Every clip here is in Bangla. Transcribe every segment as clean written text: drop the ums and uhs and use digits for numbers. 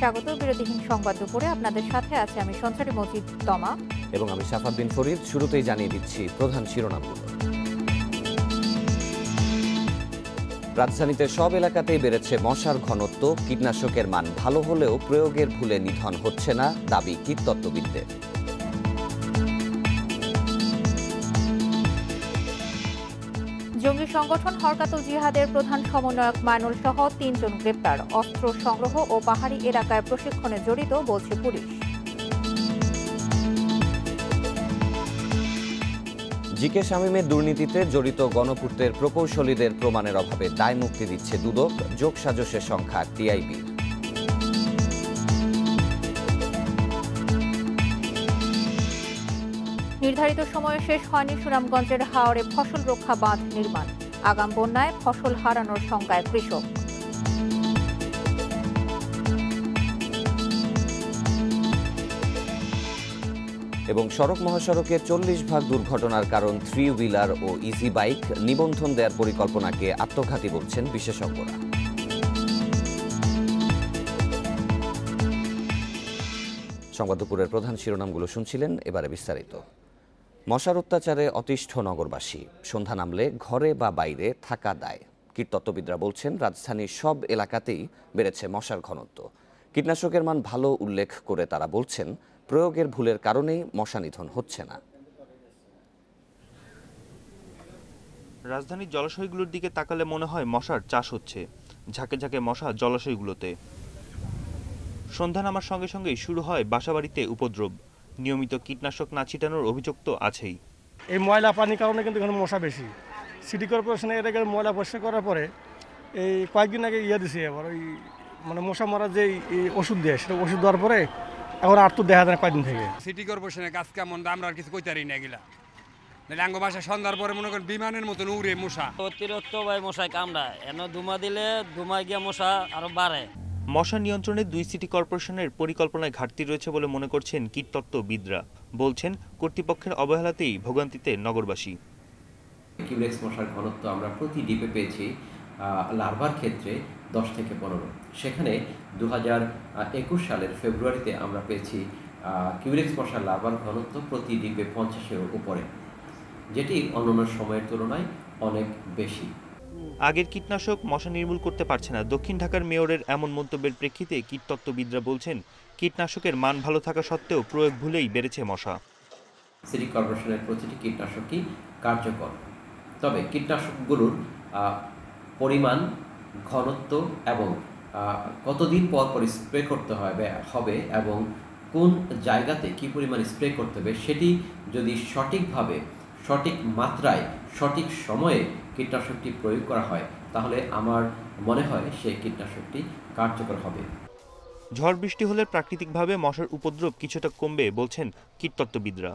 স্বাগত বিরতিহীন সংবাদ দুপুরে। আপনাদের সাথে আছে আমি সঞ্চারী মজিদ তমা এবং আমি সাফাত বিন ফরিদ। শুরুতেই জানিয়ে দিচ্ছি প্রধান শিরোনামগুলো। রাজধানীতে সব এলাকাতেই বেড়েছে মশার ঘনত্ব। কীটনাশকের মান ভালো হলেও প্রয়োগের ভুলে নিধন হচ্ছে না, দাবি কীটতত্ত্ববিদদের। জঙ্গি সংগঠন হরকাতুল জিহাদের প্রধান সমন্বয়ক মাইনুল সহ ৩ জন গ্রেপ্তার। অস্ত্র সংগ্রহ ও পাহাড়ি এলাকায় প্রশিক্ষণে জড়িত বলছে পুলিশ। জিকে শামীমের দুর্নীতিতে জড়িত গণপূর্তের প্রকৌশলীদের প্রমাণের অভাবে দায় মুক্তি দিচ্ছে দুদক। যোগসাজশের সংখ্যা টিআইবির। নির্ধারিত সময়ে শেষ হয়নি সুনামগঞ্জের হাওরে ফসল রক্ষা বাঁধ নির্মাণ। আগাম বন্যায় ফসল হারানোর শঙ্কায় কৃষক। এবং সড়ক মহাসড়কের 40% দুর্ঘটনার কারণ 3 হুইলার ও ইজি বাইক। নিবন্ধন দেওয়ার পরিকল্পনাকে আত্মঘাতী বলছেন বিশেষজ্ঞরা। সংবাদ দুপুরের প্রধান শিরোনামগুলো শুনছিলেন, এবারে বিস্তারিত। মশার অত্যাচারে অতিষ্ঠ নগরবাসী। সন্ধ্যা নামলে ঘরে বা বাইরে থাকা দায়। কীটতত্ত্ববিদরা বলছেন রাজধানীর সব এলাকাতেই বেড়েছে মশার ঘনত্ব। কীটনাশকের মান ভালো উল্লেখ করে তারা বলছেন প্রয়োগের ভুলের কারণেই মশা নিধন হচ্ছে না। রাজধানীর জলাশয়গুলোর দিকে তাকালে মনে হয় মশার চাষ হচ্ছে। ঝাঁকে ঝাঁকে মশা জলাশয়গুলোতে। সন্ধ্যা নামার সঙ্গে সঙ্গেই শুরু হয় বাসাবাড়িতে উপদ্রব। নিয়মিত কীটনাশক না ছিটানোর অভিযোগ তো আছেই। এই ময়লা পানির কারণে কিন্তু এখানে মশা বেশি। সিটি কর্পোরেশনে এটাকে ময়লা পরিষ্কার করার পরে এই কয়েকদিন আগে দিছে আবার ওই মশা মারার যে ওষুধ দেয়, সেটা ওষুধ দেওয়ার পরে এখন আর তো দেখা যায় না কয়েকদিন থেকে। সিটি কর্পোরেশনের কাজ কেমন আমরা আর কিছু কইতারি না এগুলা। আঙ্গ বাসা সন্ধ্যার পরে মনে করেন বিমানের মতন উড়ে মশা। অতিরিক্ত ভাই মশায় কামড়ায়, এনে ধুমা দিলে ধুমা গিয়া মশা আরো বাড়ে। মশা নিয়ন্ত্রণে 2 সিটি কর্পোরেশনের পরিকল্পনায় ঘাটতি রয়েছে বলে মনে করছেন কীটতত্ত্ববিদরা। বলছেন কর্তৃপক্ষের অবহেলাতেই ভোগান্তিতে নগরবাসী। কিউরেক্স মশার ঘনত্ব আমরা প্রতি ডিপে পেয়েছি লার্ভার ক্ষেত্রে 10 থেকে 15। সেখানে 2021 সালের ফেব্রুয়ারিতে আমরা পেয়েছি কিউরেক্স মশার লার্ভার ঘনত্ব প্রতি ডিপে 50-এর উপরে, যেটি অন্যান্য সময়ের তুলনায় অনেক বেশি। আগের কীটনাশক মশা নির্মূল করতে পারছে না। দক্ষিণ ঢাকার মেয়রের এমন মন্তব্যের প্রেক্ষিতে কীটতত্ত্ববিদরা বলছেন কীটনাশকের মান ভালো থাকা সত্ত্বেও প্রয়োগ ভুলেই বেড়েছে মশা। সিটি কর্পোরেশনের প্রতিটি কীটনাশকই কার্যকর, তবে কীটনাশকগুলোর পরিমাণ, ঘনত্ব এবং কতদিন পর পর স্প্রে করতে হবে এবং কোন জায়গাতে কী পরিমাণ স্প্রে করতে হবে সেটি যদি সঠিকভাবে, সঠিক মাত্রায়, সঠিক সময়ে কীটনাশকটি প্রয়োগ করা হয় তাহলে আমার মনে হয় সেই কীটনাশকটি কার্যকর হবে। ঝড় বৃষ্টি হলে প্রাকৃতিকভাবে মশার উপদ্রব কিছুটা কমবে বলছেন কীটতত্ত্ববিদরা।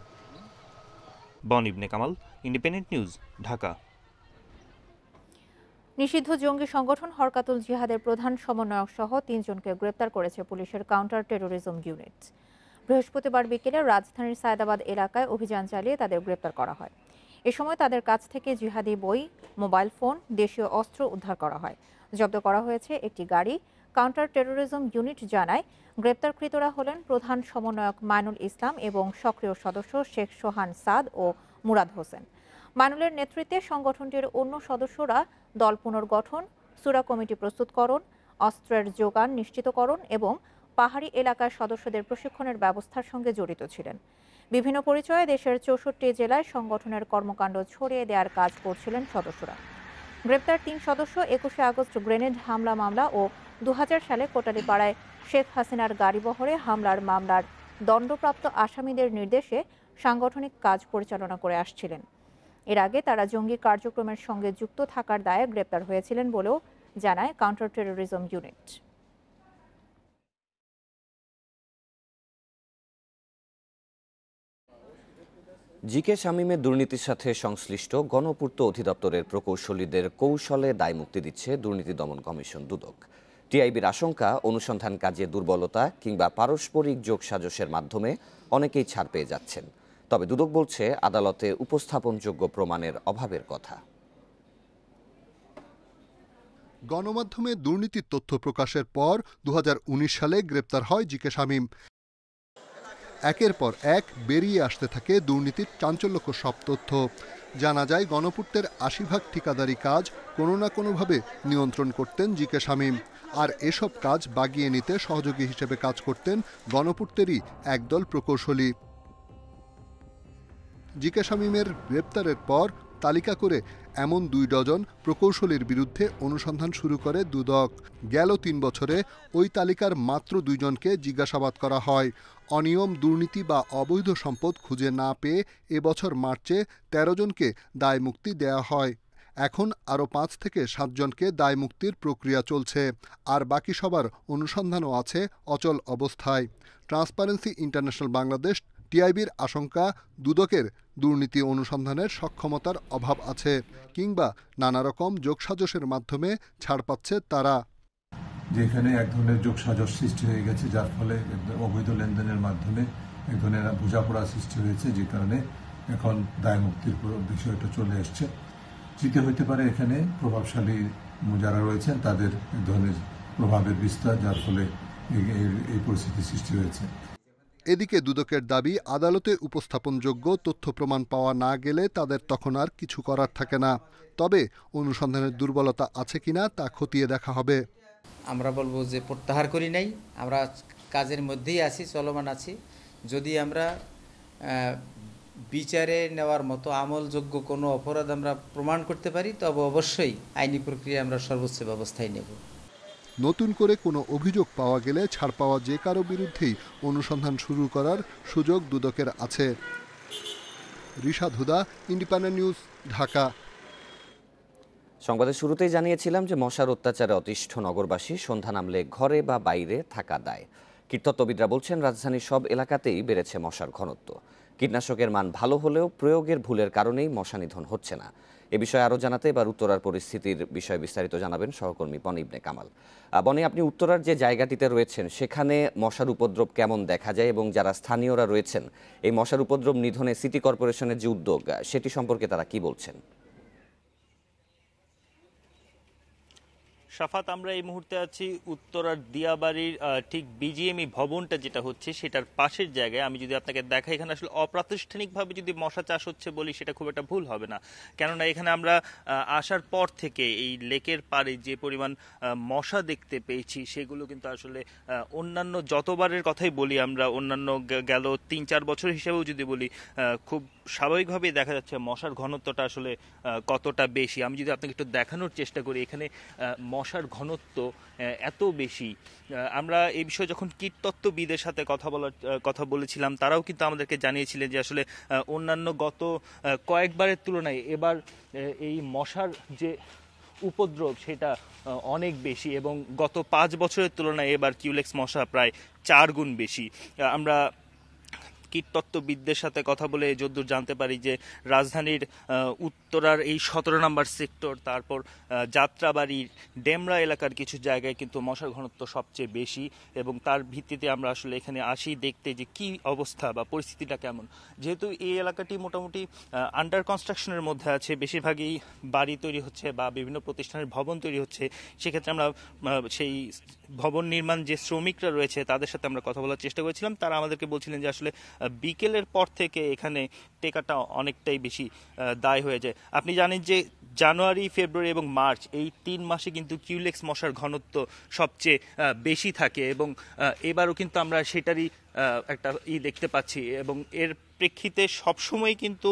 বন ইবনে কামাল, ইন্ডিপেন্ডেন্ট নিউজ, ঢাকা। নিষিদ্ধ জঙ্গি সংগঠন হরকাতুল জিহাদের প্রধান সমন্বয়ক সহ 3 জনকে গ্রেপ্তার করেছে পুলিশের কাউন্টার টেরোরিজম ইউনিট। বৃহস্পতিবার বিকেলে রাজধানীর সায়দাবাদ এলাকায় অভিযান চালিয়ে তাদের গ্রেপ্তার করা হয়। এ সময় তাদের কাছ থেকে জিহাদি বই, মোবাইল ফোন, দেশীয় অস্ত্র উদ্ধার করা হয়। জব্দ করা হয়েছে একটি গাড়ি। কাউন্টার টেরোরিজম ইউনিট জানায় গ্রেপ্তারকৃতরা হলেন প্রধান সমন্বয়ক মাইনুল ইসলাম এবং সক্রিয় সদস্য শেখ সোহান সাদ ও মুরাদ হোসেন। মাইনুলের নেতৃত্বে সংগঠনটির অন্য সদস্যরা দল পুনর্গঠন, সূরা কমিটি প্রস্তুতকরণ, অস্ত্রের যোগান নিশ্চিতকরণ এবং পাহাড়ি এলাকার সদস্যদের প্রশিক্ষণের ব্যবস্থার সঙ্গে জড়িত ছিলেন। বিভিন্ন পরিচয়ে দেশের 64 জেলায় সংগঠনের কর্মকাণ্ড ছড়িয়ে দেওয়ার কাজ করছিলেন সদস্যরা। গ্রেপ্তার 3 সদস্য 21 আগস্ট গ্রেনেড হামলা মামলা ও 2000 সালে কোটালীপাড়ায় শেখ হাসিনার গাড়িবহরে হামলার মামলার দণ্ডপ্রাপ্ত আসামিদের নির্দেশে সাংগঠনিক কাজ পরিচালনা করে আসছিলেন। এর আগে তারা জঙ্গি কার্যক্রমের সঙ্গে যুক্ত থাকার দায়ে গ্রেপ্তার হয়েছিলেন বলেও জানায় কাউন্টার টেরোরিজম ইউনিট। জিকে শামীমের দুর্নীতির সাথে সংশ্লিষ্ট গণপূর্ত অধিদপ্তরের প্রকৌশলীদের কৌশলে দায়মুক্তি দিচ্ছে দুর্নীতি দমন কমিশন দুদক। টিআইবির আশঙ্কা অনুসন্ধান কাজে দুর্বলতা কিংবা পারস্পরিক যোগসাজশের মাধ্যমে অনেকেই ছাড় পেয়ে যাচ্ছেন। তবে দুদক বলছে আদালতে উপস্থাপনযোগ্য প্রমাণের অভাবের কথা। গণমাধ্যমে দুর্নীতির তথ্য প্রকাশের পর 2019 সালে গ্রেপ্তার হয় জি কে শামীম। একের পর এক বেরিয়ে আসতে থাকে দুর্নীতির চাঞ্চল্যকর সব তথ্য। জানা যায় গণপূর্তের 80% ঠিকাদারি কাজ কোনো না কোনোভাবে নিয়ন্ত্রণ করতেন জি কে শামীম। আর এসব কাজ বাগিয়ে নিতে সহযোগী হিসেবে কাজ করতেন গণপূর্তেরই একদল প্রকৌশলী। জি কে শামীমের গ্রেপ্তারের পর তালিকা করে এমন 2 ডজন প্রকৌশলীর বিরুদ্ধে অনুসন্ধান শুরু করে দুদক। গেল 3 বছরে ওই তালিকার মাত্র 2 জনকে জিজ্ঞাসাবাদ করা হয়। অনিয়ম, দুর্নীতি বা অবৈধ সম্পদ খুঁজে না পেয়ে এবছর মার্চে 13 জনকে দায়মুক্তি দেয়া হয়। এখন আরও 5 থেকে 7 জনকে দায়মুক্তির প্রক্রিয়া চলছে, আর বাকি সবার অনুসন্ধানও আছে অচল অবস্থায়। ট্রান্সপারেন্সি ইন্টারন্যাশনাল বাংলাদেশ টিআইবির আশঙ্কা, দুদকের দুর্নীতি অনুসন্ধানের সক্ষমতার অভাব আছে, কিংবা নানা রকম যোগসাজশের মাধ্যমে ছাড় পাচ্ছে তারা। যেখানে এক ধরনের যোগসাজশ সৃষ্টি হয়ে গেছে, যার ফলে অবৈধ লেনদেনের মাধ্যমে এক ধরনের বোঝাপড়া সৃষ্টি হয়েছে, যে কারণে এখন দায়মুক্তির বিষয়টা চলে এসছে। যেতে হইতে পারে এখানে প্রভাবশালী যারা রয়েছেন তাদের এক ধরনের প্রভাবের বিস্তার, যার ফলে এই পরিস্থিতি সৃষ্টি হয়েছে। এদিকে দুদকের দাবি, আদালতে উপস্থাপনযোগ্য তথ্য প্রমাণ পাওয়া না গেলে তাদের তখন আর কিছু করার থাকে না। তবে অনুসন্ধানের দুর্বলতা আছে কিনা তা খতিয়ে দেখা হবে। আমরা বলবো যে প্রত্যাহার করি নাই, আমরা কাজের মধ্যেই আছি, চলমান আছি। যদি আমরা বিচারে নেওয়ার মতো আমলযোগ্য কোনো অপরাধ আমরা প্রমাণ করতে পারি, তবে অবশ্যই আইনি প্রক্রিয়া আমরা সর্বোচ্চ ব্যবস্থায় নেব। নতুন করে কোনো অভিযোগ পাওয়া গেলে ছাড় পাওয়া যে কারো বিরুদ্ধেই অনুসন্ধান শুরু করার সুযোগ দুদকের আছে। রিশাদ হুদা, ইন্ডিপেন্ডেন্ট নিউজ, ঢাকা। সংবাদের শুরুতেই জানিয়েছিলাম যে মশার অত্যাচারে অতিষ্ঠ নগরবাসী, সন্ধ্যা নামলে ঘরে বা বাইরে থাকা দায়। কীটতত্ত্ববিদরা বলছেন রাজধানীর সব এলাকাতেই বেড়েছে মশার ঘনত্ব। কীটনাশকের মান ভালো হলেও প্রয়োগের ভুলের কারণেই মশা নিধন হচ্ছে না। এ বিষয়ে আরও জানাতে এবার উত্তরার পরিস্থিতির বিষয়ে বিস্তারিত জানাবেন সহকর্মী বনি ইবনে কামাল। বনি, আপনি উত্তরার যে জায়গাটিতে রয়েছেন সেখানে মশার উপদ্রব কেমন দেখা যায়, এবং যারা স্থানীয়রা রয়েছেন এই মশার উপদ্রব নিধনে সিটি কর্পোরেশনের যে উদ্যোগ সেটি সম্পর্কে তারা কি বলছেন? শাফাত, আমরা এই মুহূর্তে আছি উত্তরার দিয়াবাড়ির ঠিক বিজিএমই ভবনটা যেটা হচ্ছে সেটার পাশের জায়গায়। আমি যদি আপনাকে দেখাই, এখানে আসলে অপ্রাতিষ্ঠানিকভাবে যদি মশা চাষ হচ্ছে বলি সেটা খুব একটা ভুল হবে না, কেননা এখানে আমরা আসার পর থেকে এই লেকের পাড়ে যে পরিমাণ মশা দেখতে পেয়েছি সেগুলো কিন্তু আসলে অন্যান্য যতবারের কথাই বলি আমরা, অন্যান্য গেল 3-4 বছর হিসেবেও যদি বলি, খুব স্বাভাবিকভাবেই দেখা যাচ্ছে মশার ঘনত্বটা আসলে কতটা বেশি। আমি যদি আপনাকে একটু দেখানোর চেষ্টা করি, এখানে মশার ঘনত্ব এত বেশি। আমরা এই বিষয়ে যখন কীটতত্ত্ববিদের সাথে কথা বলেছিলাম, তারাও কিন্তু আমাদেরকে জানিয়েছিলেন যে আসলে অন্যান্য গত কয়েকবারের তুলনায় এবার এই মশার যে উপদ্রব সেটা অনেক বেশি, এবং গত 5 বছরের তুলনায় এবার কিউলেক্স মশা প্রায় 4 গুণ বেশি। আমরা কীটতত্ত্ববিদদের সাথে কথা বলে যদ্দূর জানতে পারি যে রাজধানীর উত্তরার এই 17 নম্বর সেক্টর, তারপর যাত্রাবাড়ির ডেমরা এলাকার কিছু জায়গায় কিন্তু মশার ঘনত্ব সবচেয়ে বেশি, এবং তার ভিত্তিতে আমরা আসলে এখানে আসি দেখতে যে কি অবস্থা বা পরিস্থিতিটা কেমন। যেহেতু এই এলাকাটি মোটামুটি আন্ডার কনস্ট্রাকশনের মধ্যে আছে, বেশিরভাগই বাড়ি তৈরি হচ্ছে বা বিভিন্ন প্রতিষ্ঠানের ভবন তৈরি হচ্ছে, সেক্ষেত্রে আমরা সেই ভবন নির্মাণ যে শ্রমিকরা রয়েছে তাদের সাথে আমরা কথা বলার চেষ্টা করেছিলাম। তারা আমাদেরকে বলছিলেন যে আসলে বিকেলের পর থেকে এখানে টেকাটা অনেকটাই বেশি দায় হয়ে যায়। আপনি জানেন যে জানুয়ারি, ফেব্রুয়ারি এবং মার্চ এই 3 মাসে কিন্তু কিউলেক্স মশার ঘনত্ব সবচেয়ে বেশি থাকে, এবং এবারও কিন্তু আমরা সেটারই একটা দেখতে পাচ্ছি। এবং এর প্রেক্ষিতে সবসময় কিন্তু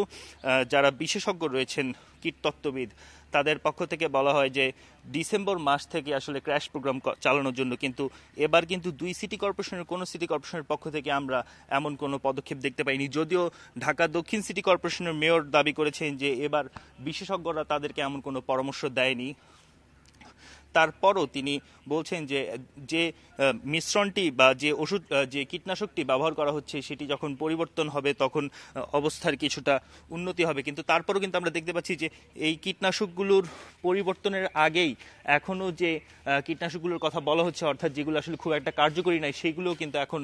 যারা বিশেষজ্ঞ রয়েছেন কীটতত্ত্ববিদ, তাদের পক্ষ থেকে বলা হয় যে ডিসেম্বর মাস থেকে আসলে ক্র্যাশ প্রোগ্রাম চালানোর জন্য, কিন্তু এবার কিন্তু কোনো সিটি কর্পোরেশনের পক্ষ থেকে আমরা এমন কোনো পদক্ষেপ দেখতে পাইনি। যদিও ঢাকা দক্ষিণ সিটি কর্পোরেশনের মেয়র দাবি করেছেন যে এবার বিশেষজ্ঞরা তাদেরকে এমন কোনো পরামর্শ দেয়নি। তারপরও তিনি বলছেন যে যে মিশ্রণটি বা যে ওষুধ, যে কীটনাশকটি ব্যবহার করা হচ্ছে সেটি যখন পরিবর্তন হবে তখন অবস্থার কিছুটা উন্নতি হবে। কিন্তু তারপরও কিন্তু আমরা দেখতে পাচ্ছি যে এই কীটনাশকগুলোর পরিবর্তনের আগেই এখনও যে কীটনাশকগুলোর কথা বলা হচ্ছে, অর্থাৎ যেগুলো আসলে খুব একটা কার্যকরী নাই, সেগুলোও কিন্তু এখন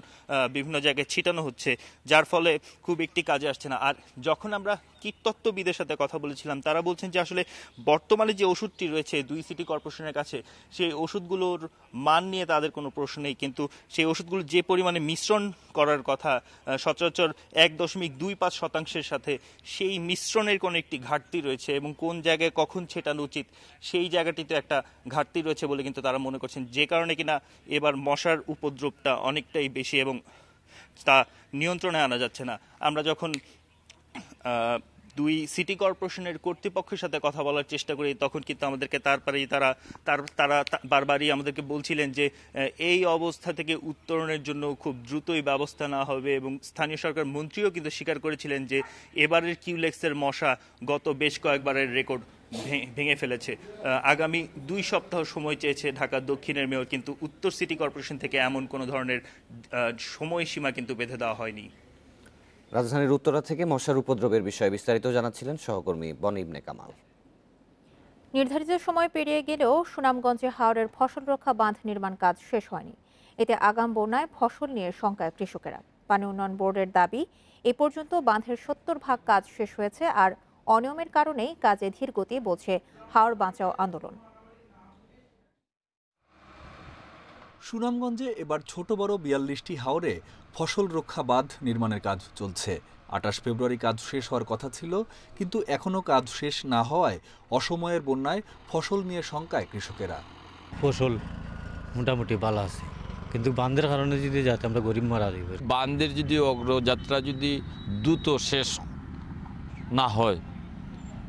বিভিন্ন জায়গায় ছিটানো হচ্ছে, যার ফলে খুব একটি কাজে আসছে না। আর যখন আমরা কীটতত্ত্ববিদের সাথে কথা বলেছিলাম, তারা বলছেন যে আসলে বর্তমানে যে ওষুধটি রয়েছে 2 সিটি কর্পোরেশনের কাছে, সেই ওষুধগুলোর মান নিয়ে তাদের কোনো প্রশ্ন নেই, কিন্তু সেই ওষুধগুলো যে পরিমাণে মিশ্রণ করার কথা সচরাচর 1.25% সাথে, সেই মিশ্রণের কোনো একটি ঘাটতি রয়েছে এবং কোন জায়গায় কখন ছেটানো উচিত সেই জায়গাটিতে একটা ঘাটতি রয়েছে বলে কিন্তু তারা মনে করছেন, যে কারণে কিনা এবার মশার উপদ্রবটা অনেকটাই বেশি এবং তা নিয়ন্ত্রণে আনা যাচ্ছে না। আমরা যখন 2 সিটি কর্পোরেশনের কর্তৃপক্ষের সাথে কথা বলার চেষ্টা করি, তখন কিন্তু আমাদেরকে তারা বারবারই আমাদেরকে বলছিলেন যে এই অবস্থা থেকে উত্তরণের জন্য খুব দ্রুতই ব্যবস্থা নেওয়া হবে, এবং স্থানীয় সরকার মন্ত্রীও কিন্তু স্বীকার করেছিলেন যে এবারের কিউলেক্সের মশা গত বেশ কয়েকবারের রেকর্ড ভেঙে ফেলেছে। আগামী 2 সপ্তাহ সময় চেয়েছে ঢাকা দক্ষিণের মেয়র, কিন্তু উত্তর সিটি কর্পোরেশন থেকে এমন কোনো ধরনের সময়সীমা কিন্তু বেঁধে দেওয়া হয়নি। রাজধানীর উত্তরা থেকে মশার উপদ্রবের বিষয়ে বিস্তারিত জানাচ্ছিলেন সহকর্মী বনি ইবনে কামাল। নির্ধারিত সময় পেরিয়ে গেলেও সুনামগঞ্জে হাওরের ফসল রক্ষা বাঁধ নির্মাণ কাজ শেষ হয়নি। এতে আগাম বন্যায় ফসল নিয়ে শঙ্কায় কৃষকেরা। পানি উন্নয়ন বোর্ডের দাবি, এ পর্যন্ত বাঁধের 70% কাজ শেষ হয়েছে, আর অনিয়মের কারণেই কাজে ধীর গতি, বলছে হাওর বাঁচাও আন্দোলন। সুনামগঞ্জে এবার ছোট বড় 42টি হাওরে ফসল রক্ষা বাঁধ নির্মাণের কাজ চলছে। 28 ফেব্রুয়ারি কাজ শেষ হওয়ার কথা ছিল, কিন্তু এখনও কাজ শেষ না হওয়ায় অসময়ের বন্যায় ফসল নিয়ে শঙ্কায় কৃষকেরা। ফসল মোটামুটি ভালো আছে, কিন্তু বাঁধের কারণে যদি যাতে আমরা গরিব মারা দিব। বাঁধের যদি অগ্রযাত্রা যদি দ্রুত শেষ না হয়,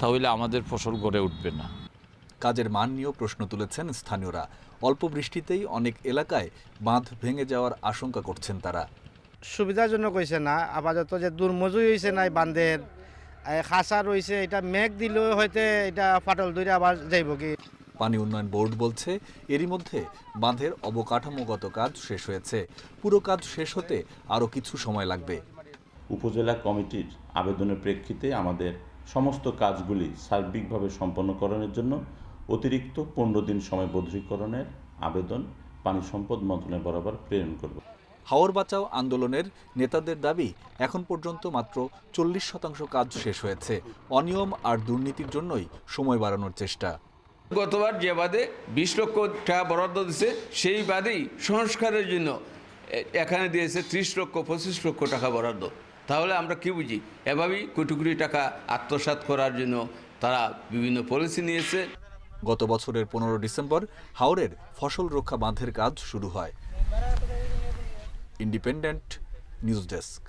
তাহলে আমাদের ফসল গড়ে উঠবে না। কাজের মান নিয়েও প্রশ্ন তুলেছেন স্থানীয়রা। অল্প বৃষ্টিতেই অনেক এলাকায় বাঁধ ভেঙে যাওয়ার আশঙ্কা করছেন তারা। সুবিধাজনক হয়েছে না, আপাতত যে দুর্মজুই হয়েছে না, বাঁধের খাসা রয়েছে, এটা মেঘ দিলেও হয়তো এটা ফাটল ধরে আবার যাইব কি। পানি উন্নয়ন বোর্ড বলছে এরই মধ্যে বাঁধের অবকাঠামোগত কাজ শেষ হয়েছে। পুরো কাজ শেষ হতে আরও কিছু সময় লাগবে। উপজেলা কমিটির আবেদনের প্রেক্ষিতে আমাদের সমস্ত কাজগুলি সার্বিকভাবে সম্পন্নকরণের জন্য অতিরিক্ত 15 দিন সময় বর্ধিকরণের আবেদন পানি সম্পদ মন্ত্রণালয় বরাবর প্রেরণ করব। হাওর বাঁচাও আন্দোলনের নেতাদের দাবি, এখন পর্যন্ত মাত্র 40% কাজ শেষ হয়েছে। অনিয়ম আর দুর্নীতির জন্যই সময় বাড়ানোর চেষ্টা। গতবার যে বাদে 20 লক্ষ টাকা বরাদ্দ দিয়েছে, সেই বাদেই সংস্কারের জন্য এখানে দিয়েছে 30 লক্ষ 25 লক্ষ টাকা বরাদ্দ। তাহলে আমরা কি বুঝি? এভাবেই কোটি কোটি টাকা আত্মসাৎ করার জন্য তারা বিভিন্ন পলিসি নিয়েছে। গত বছরের 15 ডিসেম্বর হাওরের ফসল রক্ষা বাঁধের কাজ শুরু হয়। Independent news desk.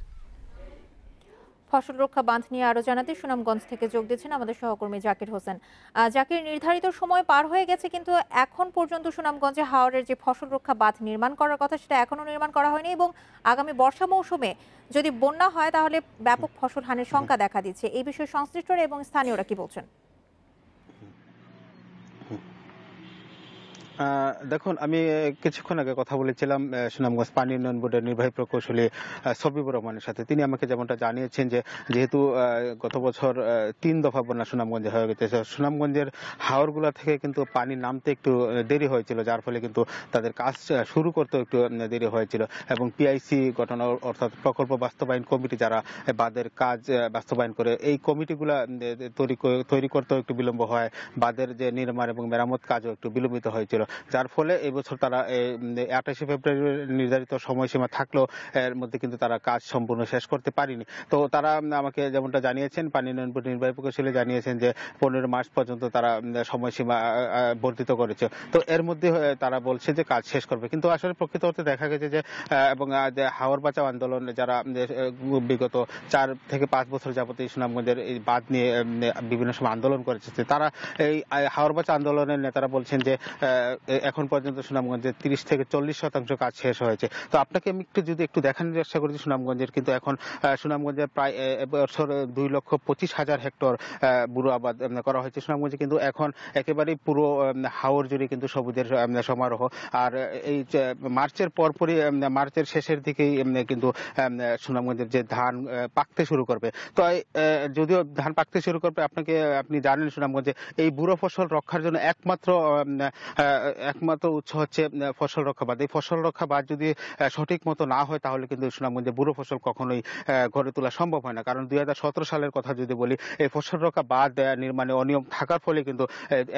ফসল রক্ষা বাঁধ নিয়ে আরো জানাতে সুনামগঞ্জ থেকে যোগ দিচ্ছেন আমাদের সহকর্মী জাকির হোসেন। জাকির, নির্ধারিত সময় পার হয়ে গেছে, কিন্তু এখন পর্যন্ত সুনামগঞ্জে হাওরের যে ফসল রক্ষা বাঁধ নির্মাণ করার কথা, সেটা এখনো নির্মাণ করা হয়নি, এবং আগামী বর্ষা মৌসুমে যদি বন্যা হয় তাহলে ব্যাপক ফসল হানির শঙ্কা দেখা দিচ্ছে। এই বিষয়ে সংশ্লিষ্টরা এবং স্থানীয়রা কি বলছেন? দেখুন, আমি কিছুক্ষণ আগে কথা বলেছিলাম সুনামগঞ্জ পানি উন্নয়ন বোর্ডের নির্বাহী প্রকৌশলী সবিবুর রহমানের সাথে। তিনি আমাকে যেমনটা জানিয়েছেন যে যেহেতু গত বছর 3 দফা বন্যা সুনামগঞ্জে হয়ে গেছে, সুনামগঞ্জের হাওরগুলা থেকে কিন্তু পানি নামতে একটু দেরি হয়েছিল, যার ফলে কিন্তু তাদের কাজ শুরু করতে একটু দেরি হয়েছিল। এবং পিআইসি গঠন, অর্থাৎ প্রকল্প বাস্তবায়ন কমিটি, যারা বাঁধের কাজ বাস্তবায়ন করে, এই কমিটিগুলা তৈরি করতেও একটু বিলম্ব হয়। বাঁধের যে নির্মাণ এবং মেরামত কাজও একটু বিলম্বিত হয়েছিল, যার ফলে এবছর তারা 28 ফেব্রুয়ারি নির্ধারিত সময়সীমা থাকলেও এর মধ্যে কিন্তু তারা কাজ সম্পূর্ণ শেষ করতে পারেনি। তো তারা আমাকে যেমনটা জানিয়েছেন, পানি উন্নয়ন বোর্ড নির্বাহী প্রকৌশলী জানিয়েছেন যে 15 মার্চ পর্যন্ত তারা সময়সীমা বর্ধিত করেছে। তো এর মধ্যে তারা বলছে যে কাজ শেষ করবে, কিন্তু আসলে প্রকৃত অর্থে দেখা গেছে যে এবং হাওর বাঁচাও আন্দোলন যারা বিগত 4 থেকে 5 বছর যাবত এই সুনামগঞ্জের এই বাঁধ নিয়ে বিভিন্ন সময় আন্দোলন করেছে, তারা এই হাওর বাঁচাও আন্দোলনের নেতারা বলছেন যে এখন পর্যন্ত সুনামগঞ্জে 30 থেকে 40% কাজ শেষ হয়েছে। তো আপনাকে আমি যদি একটু দেখানোর চেষ্টা করেছি সুনামগঞ্জের, কিন্তু এখন সুনামগঞ্জে প্রায় এবছর 2,25,000 হেক্টর বুড়ো আবাদ করা হয়েছে সুনামগঞ্জে, কিন্তু এখন একেবারেই পুরো হাওর জুড়ে কিন্তু সবুজের সমারোহ। আর এই মার্চের পরপরই মার্চের শেষের দিকেই কিন্তু সুনামগঞ্জের যে ধান পাকতে শুরু করবে। তো যদিও ধান পাকতে শুরু করবে, আপনি জানেন সুনামগঞ্জে এই বুড়ো ফসল রক্ষার জন্য একমাত্র উৎস হচ্ছে ফসল রক্ষা বাঁধ। এই ফসল রক্ষা বাঁধ যদি সঠিক মতো না হয় তাহলে কিন্তু সুনামগঞ্জে বুড়ো ফসল কখনোই গড়ে তোলা সম্ভব হয় না। কারণ 2017 সালের কথা যদি বলি, এই ফসল রক্ষা বাঁধ নির্মাণে অনিয়ম থাকার ফলে কিন্তু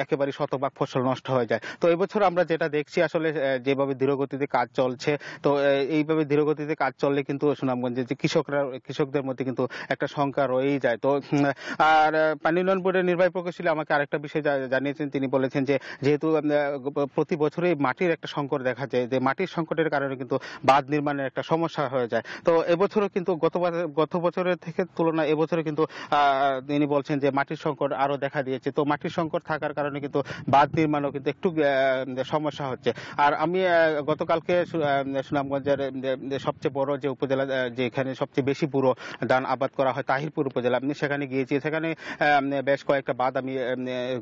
একেবারে শতভাগ ফসল নষ্ট হয়ে যায়। তো এবছর আমরা যেটা দেখছি আসলে যেভাবে ধীরগতিতে কাজ চলছে, তো এইভাবে ধীরগতিতে কাজ চললে কিন্তু সুনামগঞ্জে যে কৃষকদের মধ্যে কিন্তু একটা শঙ্কা রয়েই যায়। তো আর পানি উন্নয়ন বোর্ডের নির্বাহী প্রকৌশলী আমাকে আরেকটা বিষয় জানিয়েছেন, তিনি বলেছেন যে যেহেতু প্রতি বছরই মাটির একটা সংকট দেখা যায়, যে মাটির সংকটের কারণে কিন্তু বাঁধ নির্মাণের একটা সমস্যা হয়ে যায়। তো এবছরও কিন্তু গত বছরের থেকে তুলনায় এবছরে কিন্তু তিনি বলছেন যে মাটির সংকট আরো দেখা দিয়েছে। তো মাটির সংকট থাকার কারণে কিন্তু বাঁধ নির্মাণও কিন্তু একটু সমস্যা হচ্ছে। আর আমি গতকালকে সুনামগঞ্জের সবচেয়ে বড় যে উপজেলা, যেখানে সবচেয়ে বেশি পুরো ধান আবাদ করা হয়, তাহিরপুর উপজেলা, আমি সেখানে গিয়েছি। সেখানে বেশ কয়েকটা বাঁধ আমি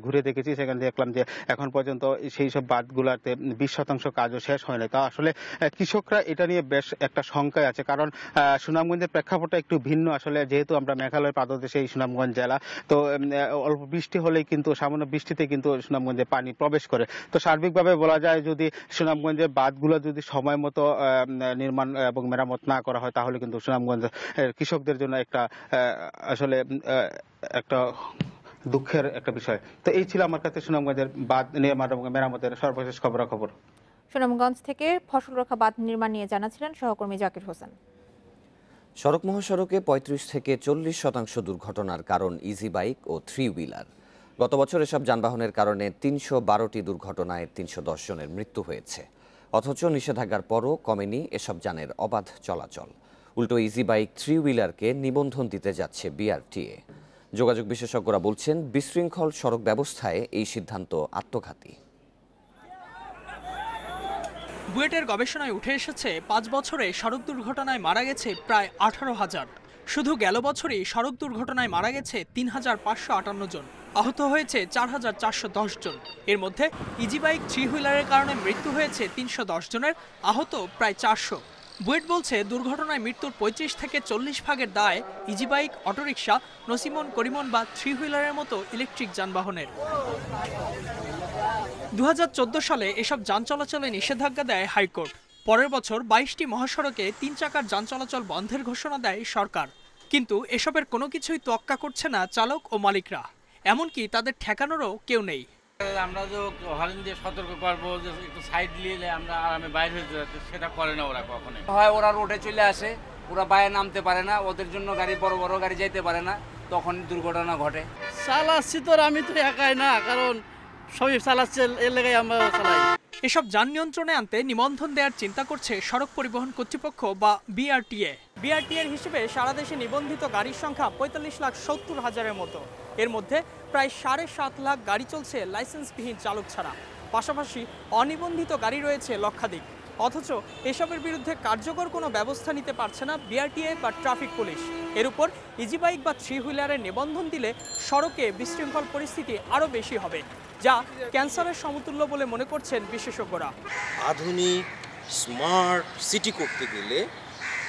ঘুরে দেখেছি। সেখানে দেখলাম যে এখন পর্যন্ত সেই সব বাঁধগুলোতে 20% কাজও শেষ হয় না। তা আসলে কৃষকরা এটা নিয়ে বেশ একটা শঙ্কায় আছে, কারণ সুনামগঞ্জের প্রেক্ষাপটটা একটু ভিন্ন। আসলে যেহেতু আমরা মেঘালয়ের পাদদেশে এই সুনামগঞ্জ জেলা, তো অল্প বৃষ্টি হলেই কিন্তু, সামান্য বৃষ্টিতে কিন্তু সুনামগঞ্জে পানি প্রবেশ করে। তো সার্বিকভাবে বলা যায় যদি সুনামগঞ্জের বাঁধগুলো যদি সময় মতো নির্মাণ এবং মেরামত না করা হয় তাহলে কিন্তু সুনামগঞ্জ কৃষকদের জন্য একটা আসলে একটা দুঃখের একটা বিষয়। তো এই ছিল আমার কাছে সুনামগঞ্জের বাঁধ নির্মাণ এবং মেরামতের সর্বশেষ খবরাখবর। সুনামগঞ্জ থেকে ফসল রক্ষা বাঁধ নির্মাণ নিয়ে জানাচ্ছিলেন সহকর্মী জাকির হোসেন। সড়ক মহাসড়কে 35 থেকে 40% দুর্ঘটনার কারণ ইজি বাইক ও 3 হুইলার। গত বছর এসব যানবাহনের কারণে 312টি দুর্ঘটনায় 310 জনের মৃত্যু হয়েছে। অথচ নিষেধাজ্ঞার পরও কমেনি এসব যানের অবাধ চলাচল। উল্টো ইজি বাইক 3 হুইলারকে নিবন্ধন দিতে যাচ্ছে বিআরটিএ। যোগাযোগ বিশেষজ্ঞরা বলছেন, বিশৃঙ্খল সড়ক ব্যবস্থায় এই সিদ্ধান্ত আত্মঘাতী। বুয়েটের গবেষণায় উঠে এসেছে 5 বছরে সড়ক দুর্ঘটনায় মারা গেছে প্রায় 18,000। শুধু গেল বছরই সড়ক দুর্ঘটনায় মারা গেছে 3,558 জন, আহত হয়েছে 4,410 জন। এর মধ্যে ইজি বাইক 3 হুইলারের কারণে মৃত্যু হয়েছে 310 জনের, আহত প্রায় 400। বুয়েট বলছে দুর্ঘটনায় মৃত্যুর 35 থেকে 40 ভাগের দায় ইজি বাইক, অটোরিকশা, নসিমন, করিমন বা 3 হুইলারের মতো ইলেকট্রিক যানবাহনের। 2014 সালে এসব যান চলাচলে নিষেধাজ্ঞা দেয় হাইকোর্ট। পরের বছর 22টি মহাসড়কে 3 চাকার যান চলাচল বন্ধের ঘোষণা দেয় সরকার। কিন্তু এসবের কোনো কিছুই তোয়াক্কা করছে না চালক ও মালিকরা, এমনকি তাদের ঠেকানোরও কেউ নেই। আমরা যে হরেন দিয়ে সতর্ক করবো যে একটু সাইড নিলে আমরা আরামে বাইরে হয়ে যাচ্ছে, সেটা করে না ওরা কখনো। হয় ওরা রোডে চলে আসে, ওরা বাইরে নামতে পারে না, ওদের জন্য গাড়ি বড় বড় গাড়ি যাইতে পারে না, তখন দুর্ঘটনা ঘটে। চালাচ্ছি তো আমি তো একাই না, কারণ সবই চালাচ্ছে, এর লেগে আমরা চালাই। এসব যান নিয়ন্ত্রণে আনতে নিবন্ধন দেওয়ার চিন্তা করছে সড়ক পরিবহন কর্তৃপক্ষ বা বিআরটিএ। বিআরটিএর হিসেবে সারা দেশে নিবন্ধিত গাড়ির সংখ্যা 45,70,000-এর মতো। এর মধ্যে প্রায় 7.5 লাখ গাড়ি চলছে লাইসেন্সবিহীন চালক ছাড়া। পাশাপাশি অনিবন্ধিত গাড়ি রয়েছে লক্ষাধিক। অথচ এসবের বিরুদ্ধে কার্যকর কোনো ব্যবস্থা নিতে পারছে না বিআরটিএ বা ট্রাফিক পুলিশ। এর উপর ইজি বাইক বা 3 হুইলারের নিবন্ধন দিলে সড়কে বিশৃঙ্খল পরিস্থিতি আরও বেশি হবে, যা ক্যান্সারের সমতুল্য বলে মনে করছেন বিশেষজ্ঞরা। আধুনিক স্মার্ট সিটি করতে গেলে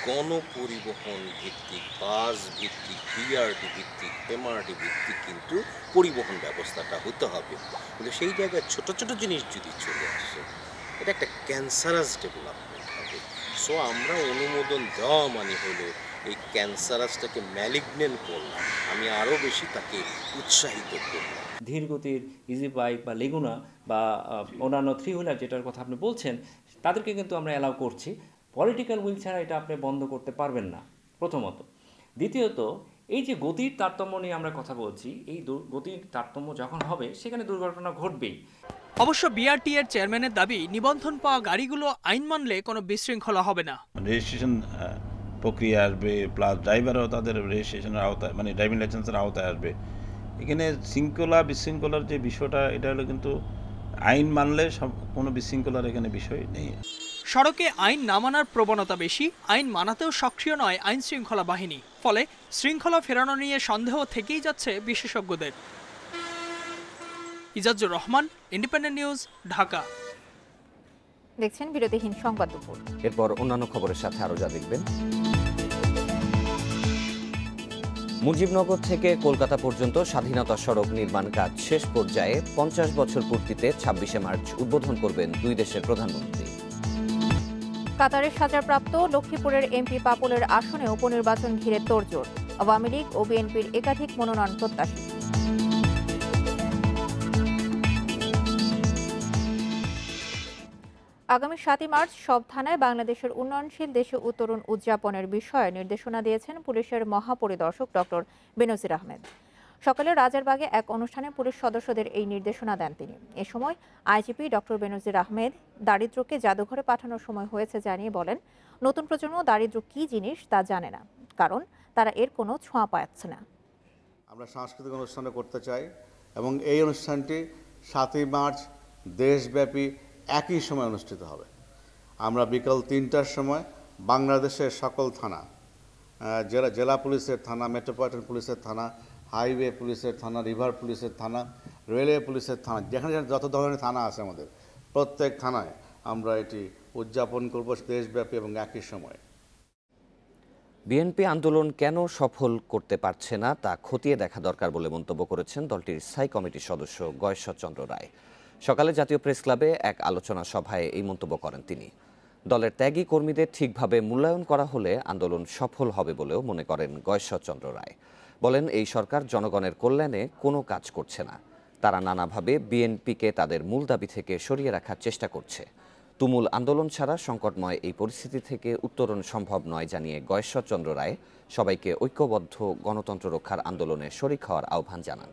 গণপরিবহন ভিত্তিক, বাস ভিত্তিক, বিআরটি ভিত্তিক, এমআরটি ভিত্তিক কিন্তু পরিবহন ব্যবস্থাটা হতে হবে। কিন্তু সেই জায়গায় ছোট ছোট জিনিস যদি চলে আসে, এটা একটা ক্যান্সারাস ডেভেলপমেন্ট হবে। সো আমরা অনুমোদন দেওয়া মানে হলো এই ক্যান্সারাসটাকে ম্যালিগনেন্ট করলাম, আমি আরও বেশি তাকে উৎসাহিত করলাম। ধীর গতির ইজি বাইক বা লেগুনা বা অন্যান্য 3 হুইলার যেটার কথা আপনি বলছেন, তাদেরকে কিন্তু আমরা অ্যালাউ করছি। পলিটিক্যাল উইল ছাড়া এটা আপনি বন্ধ করতে পারবেন না, প্রথমত। দ্বিতীয়ত, এই যে গতির তারতম্য নিয়ে আমরা কথা বলছি, এই গতির তারতম্য যখন হবে সেখানে দুর্ঘটনা ঘটবেই। অবশ্য বিআরটি এর চেয়ারম্যানের দাবি, নিবন্ধন পাওয়া গাড়িগুলো আইন মানলে কোনো বিশৃঙ্খলা হবে না। রেজিস্ট্রেশন প্রক্রিয়া আসবে, প্লাস ড্রাইভারও তাদের রেজিস্ট্রেশনের আওতায়, মানে ড্রাইভিং লাইসেন্সের আওতায় আসবে। এখানে শৃঙ্খলা বিশৃঙ্খলার যে বিষয়টা, এটা হলো কিন্তু আইন মানলে সব কোনো বিশৃঙ্খলার এখানে বিষয় নেই। সড়কে আইন না মানার প্রবণতা বেশি, আইন মানাতেও সক্রিয় নয় আইন শৃঙ্খলা বাহিনী। ফলে শৃঙ্খলা ফেরানো নিয়ে সন্দেহ থেকেই যাচ্ছে বিশেষজ্ঞদের। Ijazur Rahman, independent news, Dhaka. দেখছেন বিরতিহীন সংবাদ দুপুর। এরপর অন্যান্য খবরের সাথে আরো যা দেখবেন। মুজিবনগর থেকে কলকাতা পর্যন্ত স্বাধীনতা সড়ক নির্মাণ কাজ শেষ পর্যায়ে 50 বছর পূর্তিতে 26শে মার্চ উদ্বোধন করবেন দুই দেশের প্রধানমন্ত্রী। কাতারের সাজাপ্রাপ্ত লক্ষ্মীপুরের এমপি পাপুলের আসনে উপনির্বাচন ঘিরে তোড়জোড়। আওয়ামী লীগ ও বিএনপির একাধিক মনোনয়ন প্রত্যাশী। আগামী 7 মার্চ সব থানায় বাংলাদেশের উন্নয়নশীল দেশে উত্তরণ উদযাপনের বিষয়ে নির্দেশনা দিয়েছেন পুলিশের মহাপরিদর্শক ডক্টর বেনজির আহমেদ। সকালে রাজারবাগে এক অনুষ্ঠানে পুলিশ সদস্যদের এই নির্দেশনা দেন তিনি। এ সময় আইজিপি ডক্টর বেনজির আহমেদ দারিদ্র্যকে জাদুঘরে পাঠানোর সময় হয়েছে জানিয়ে বলেন, নতুন প্রজন্ম দারিদ্র্য কী জিনিস তা জানে না, কারণ তারা এর কোনো ছোঁয়া পাচ্ছে না। আমরা সাংস্কৃতিক অনুষ্ঠান করতে চাই এবং এই অনুষ্ঠানটি 7 মার্চ দেশব্যাপী একই সময় অনুষ্ঠিত হবে। আমরা বিকাল 3টার সময় বাংলাদেশের সকল থানা, জেলা পুলিশের থানা, মেট্রোপলিটন পুলিশের থানা, হাইওয়ে পুলিশের থানা, রিভার পুলিশের থানা, রেলওয়ে পুলিশের থানা, যেখানে যত ধরনের থানা আছে আমাদের প্রত্যেক থানায় আমরা এটি উদযাপন করব দেশব্যাপী এবং একই সময়ে। বিএনপি আন্দোলন কেন সফল করতে পারছে না তা খতিয়ে দেখা দরকার বলে মন্তব্য করেছেন দলটির স্থায়ী কমিটির সদস্য গয়েশ্বরচন্দ্র রায়। সকালে জাতীয় প্রেস ক্লাবে এক আলোচনা সভায় এই মন্তব্য করেন তিনি। দলের ত্যাগী কর্মীদের ঠিকভাবে মূল্যায়ন করা হলে আন্দোলন সফল হবে বলেও মনে করেন গয়েশ্বরচন্দ্র রায়। বলেন, এই সরকার জনগণের কল্যাণে কোনো কাজ করছে না। তারা নানাভাবে বিএনপিকে তাদের মূল দাবি থেকে সরিয়ে রাখার চেষ্টা করছে। তুমুল আন্দোলন ছাড়া সংকটময় এই পরিস্থিতি থেকে উত্তরণ সম্ভব নয় জানিয়ে গয়েশ্বরচন্দ্র রায় সবাইকে ঐক্যবদ্ধ গণতন্ত্র রক্ষার আন্দোলনে শরিক হওয়ার আহ্বান জানান।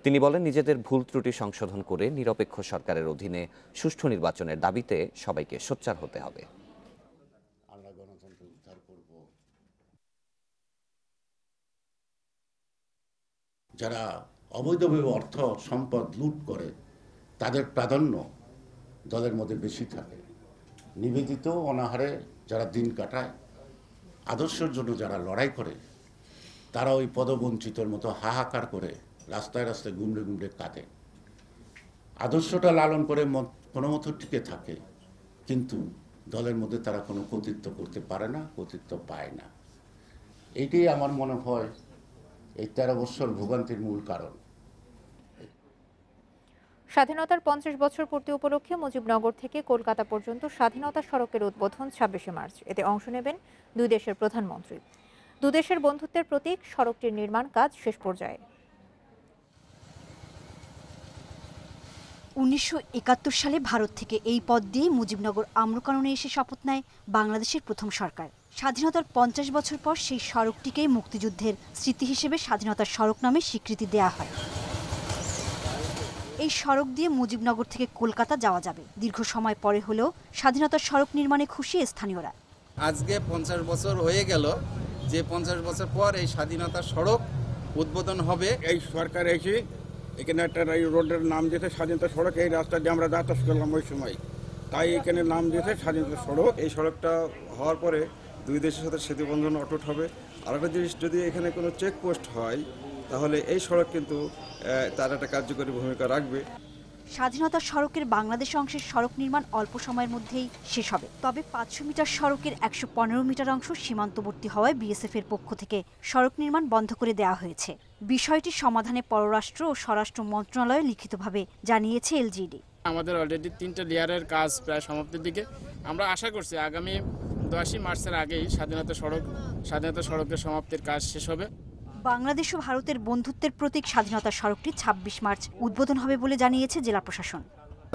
তিনি বলেন, নিজেদের ভুল ত্রুটি সংশোধন করে নিরপেক্ষ সরকারের অধীনে সুষ্ঠু নির্বাচনের দাবিতে সবাইকে সোচ্চার হতে হবে। যারা অবৈধভাবে অর্থ সম্পদ লুট করে তাদের প্রাধান্য দলের মধ্যে বেশি থাকে। নিবেদিত অনাহারে যারা দিন কাটায়, আদর্শের জন্য যারা লড়াই করে, তারা ওই পদবঞ্চিতর মতো হাহাকার করে রাস্তায় রাস্তায় গুমড়ে গুমড়ে কাঁদে। আদর্শটা লালন করে কোনো মতো টিকে থাকে, কিন্তু দলের মধ্যে তারা কোনো কর্তৃত্ব করতে পারে না, কর্তৃত্ব পায় না। এইটাই আমার মনে হয় এই 13 বছর ভোগান্তির মূল কারণ। স্বাধীনতার 50 বছর পূর্তি উপলক্ষে মুজিবনগর থেকে কলকাতা পর্যন্ত স্বাধীনতা সড়কের উদ্বোধন 26শে মার্চ। এতে অংশ নেবেন দুই দেশের প্রধানমন্ত্রী। দুদেশের বন্ধুত্বের প্রতীক সড়কটির নির্মাণ কাজ শেষ পর্যায়ে। 1971 সালে ভারত থেকে এই পথ দিয়ে মুজিবনগর আম্রকাননে এসে শপথ নেয় বাংলাদেশের প্রথম সরকার। স্বাধীনতার 50 বছর পর সেই সড়কটিকে মুক্তিযুদ্ধের স্মৃতি হিসেবে স্বাধীনতার সড়ক নামে স্বীকৃতি দেয়া হয়। এই সড়ক দিয়ে মুজিবনগর থেকে কলকাতা যাওয়া যাবে। দীর্ঘ সময় পরে হলেও স্বাধীনতার সড়ক নির্মাণে খুশি স্থানীয়রা। আজকে 50 বছর হয়ে গেল, যে 50 বছর পর এই স্বাধীনতার সড়ক উদ্বোধন হবে। এই সরকার এসে এখানে একটা রোডের নাম দিয়েছে স্বাধীনতা সড়ক। এই রাস্তা দিয়ে আমরা যাতায়াত করলাম ওই সময়, তাই এখানে নাম দিয়েছে স্বাধীনতা সড়ক। এই সড়কটা হওয়ার পরে দুই দেশের সাথে সেতুবন্ধন অটুট হবে। আর একটা জিনিস, যদি এখানে কোনো চেকপোস্ট হয় তাহলে এই সড়ক কিন্তু তার একটা কার্যকরী ভূমিকা রাখবে। স্বাধীনতা সড়কের বাংলাদেশ অংশের সড়ক নির্মাণ অল্প সময়ের মধ্যেই শেষ হবে। তবে 500 মিটার সড়কের 115 মিটার অংশ সীমান্তবর্তী হওয়ায় বিএসএফ এর পক্ষ থেকে সড়ক নির্মাণ বন্ধ করে দেওয়া হয়েছে। বিষয়টি সমাধানে পররাষ্ট্র ও স্বরাষ্ট্র মন্ত্রণালয় লিখিতভাবে জানিয়েছে এলজিডি। আমাদের অলরেডি 3টা লেয়ারের কাজ প্রায় সমাপ্তির দিকে। আমরা আশা করছি আগামী 10 মার্চের আগেই স্বাধীনতা সড়কের সমাপ্তির কাজ শেষ হবে। বাংলাদেশ ও ভারতের বন্ধুত্বের প্রতীক স্বাধীনতা সড়কটি 26 মার্চ উদ্বোধন হবে বলে জানিয়েছে জেলা প্রশাসন।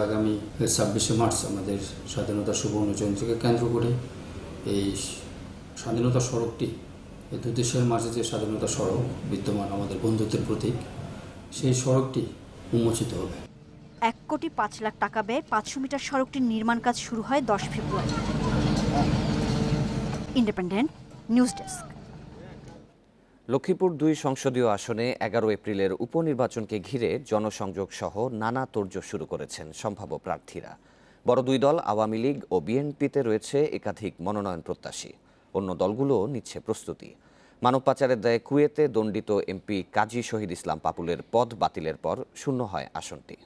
আগামী 26শে মার্চ আমাদের স্বাধীনতা সুবর্ণ জয়ন্তীকে কেন্দ্র করে এই স্বাধীনতা সড়কটি, এই দুই দেশের মাঝে যে স্বাধীনতা সড়ক বিদ্যমান আমাদের বন্ধুত্বের প্রতীক, সেই সড়কটি উন্মোচিত হবে। 1 কোটি 5 লাখ টাকা ব্যয়ে 500 মিটার সড়কটির নির্মাণ কাজ শুরু হয় 10 February. Independent news desk. Laxmipur ২ সংসদীয় আসনে ১১ এপ্রিলের উপনির্বাচনকে ঘিরে জনসংযোগ সহ নানা তোড়জোড় শুরু করেছেন সম্ভাব্য প্রার্থীরা। বড় দুই দল আওয়ামী লীগ ও বিএনপিতে রয়েছে একাধিক মনোনয়ন প্রত্যাশী। অন্য দলগুলো নিচ্ছে প্রস্তুতি। মানব পাচারের দায়ে কুয়েতে দণ্ডিত এমপি কাজী শহীদ ইসলাম পাপুলের পদ বাতিলের পর শূন্য হয় আসনটি।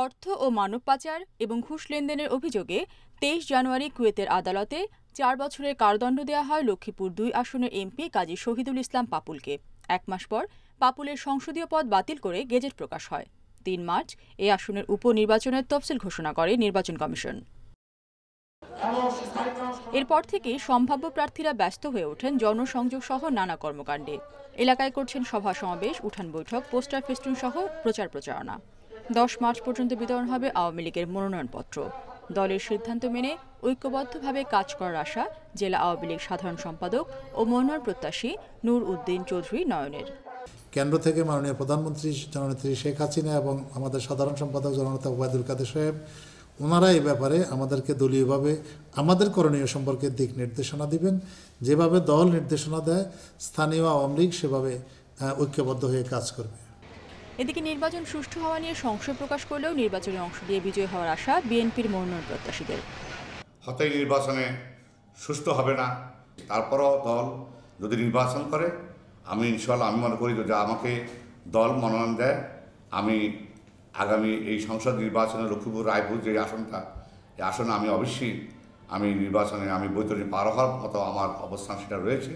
অর্থ ও মানব পাচার এবং ঘুষ লেনদেনের অভিযোগে ২৩ জানুয়ারি কুয়েতের আদালতে ৪ বছরের কারাদণ্ড দেওয়া হয় লক্ষ্মীপুর ২ আসনের এমপি কাজী শহীদুল ইসলাম পাপুলকে। ১ মাস পর পাপুলের সংসদীয় পদ বাতিল করে গেজেট প্রকাশ হয়। ৩ মার্চ এই আসনের উপনির্বাচনের তফসিল ঘোষণা করে নির্বাচন কমিশন। এরপর থেকে সম্ভাব্য প্রার্থীরা ব্যস্ত হয়ে ওঠেন জনসংযোগ সহ নানা কর্মকাণ্ডে। এলাকায় করছেন সভা সমাবেশ, উঠান বৈঠক, পোস্টার ফেস্টুন সহ প্রচার প্রচারণা। ১০ মার্চ পর্যন্ত বিতরণ হবে আওয়ামী লীগের মনোনয়নপত্র। দলের সিদ্ধান্ত মেনে ঐক্যবদ্ধভাবে কাজ করার আশা জেলা আওয়ামী লীগ সাধারণ সম্পাদক ও মনোনয়ন প্রত্যাশী নূর উদ্দিন চৌধুরী নয়নের। কেন্দ্র থেকে মাননীয় প্রধানমন্ত্রী জননেত্রী শেখ হাসিনা এবং আমাদের সাধারণ সম্পাদক জননেতা ওবায়দুল কাদের সাহেব, ওনারা এই ব্যাপারে আমাদেরকে দলীয়ভাবে আমাদের করণীয় সম্পর্কে দিক নির্দেশনা দিবেন। যেভাবে দল নির্দেশনা দেয়, স্থানীয় আওয়ামী লীগ সেভাবে ঐক্যবদ্ধ হয়ে কাজ করবে। এদিকে নির্বাচন সুষ্ঠু হওয়া নিয়ে সংশয় প্রকাশ করলেও নির্বাচনে অংশ দিয়ে বিজয়ী হওয়ার আশা বিএনপির মনোনয়ন প্রত্যাশীদের। হয়তো এই নির্বাচনে সুষ্ঠু হবে না, তারপরও দল যদি নির্বাচন করে, আমি ইনশাআল্লাহ আমি মনে করি যদি আমাকে দল মনোনয়ন দেয়, আমি আগামী এই সংসদ নির্বাচনে লক্ষ্মীপুর রায়পুর যে আসনটা, এই আসনে আমি অবশ্যই নির্বাচনে বৈতরণী পার হওয়ার মতো আমার অবস্থান সেটা রয়েছে।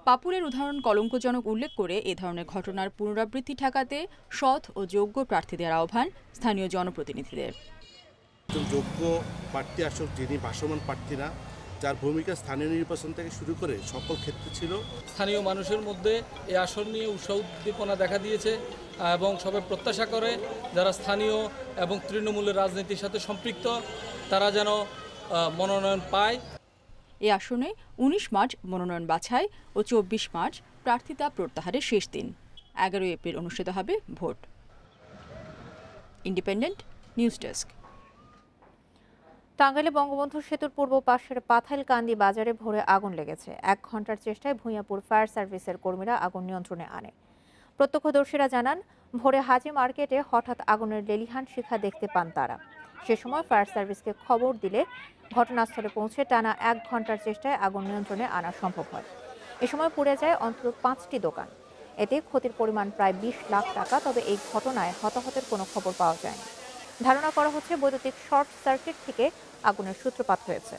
পাপুলের উদাহরণ কলঙ্কজনক উল্লেখ করে এ ধরনের ঘটনার পুনরাবৃত্তি ঠেকাতে সৎ ও যোগ্য প্রার্থীদের আহ্বান স্থানীয় জনপ্রতিনিধিদের। যোগ্য প্রার্থী আসুক, যিনি ভাসমান প্রার্থী না, যার ভূমিকা স্থানীয় নির্বাচন থেকে শুরু করে সকল ক্ষেত্রে ছিল। স্থানীয় মানুষের মধ্যে এই আসন নিয়ে উৎসাহ উদ্দীপনা দেখা দিয়েছে এবং সবাই প্রত্যাশা করে যারা স্থানীয় এবং তৃণমূলের রাজনীতির সাথে সম্পৃক্ত তারা যেন মনোনয়ন পায়। এই আসনে ১৯ মার্চ মনোনয়ন বাছাই ও ২৪ মার্চ প্রার্থিতা প্রত্যাহারের শেষ দিন। ১১ এপ্রিল অনুষ্ঠিত হবে ভোট। Independent news desk. টাঙ্গাইলে বঙ্গবন্ধু সেতুর পূর্ব পাশের পাথাইলকান্দি বাজারে ভোরে আগুন লেগেছে। ১ ঘন্টার চেষ্টায় ভূঁইয়াপুর ফায়ার সার্ভিসের কর্মীরা আগুন নিয়ন্ত্রণে আনে। প্রত্যক্ষদর্শীরা জানান, ভোরে হাজি মার্কেটে হঠাৎ আগুনের লেলিহান শিখা দেখতে পান তারা। সে সময় ফায়ার সার্ভিসকে খবর দিলে ঘটনাস্থলে পৌঁছে টানা ১ ঘন্টার চেষ্টায় আগুন নিয়ন্ত্রণে আনা সম্ভব হয়। এ সময় পুড়ে যায় অন্তত ৫টি দোকান। এতে ক্ষতির পরিমাণ প্রায় ২০ লাখ টাকা। তবে এই ঘটনায় হতাহতের কোনো খবর পাওয়া যায়নি। ধারণা করা হচ্ছে বৈদ্যুতিক শর্ট সার্কিট থেকে আগুনের সূত্রপাত হয়েছে।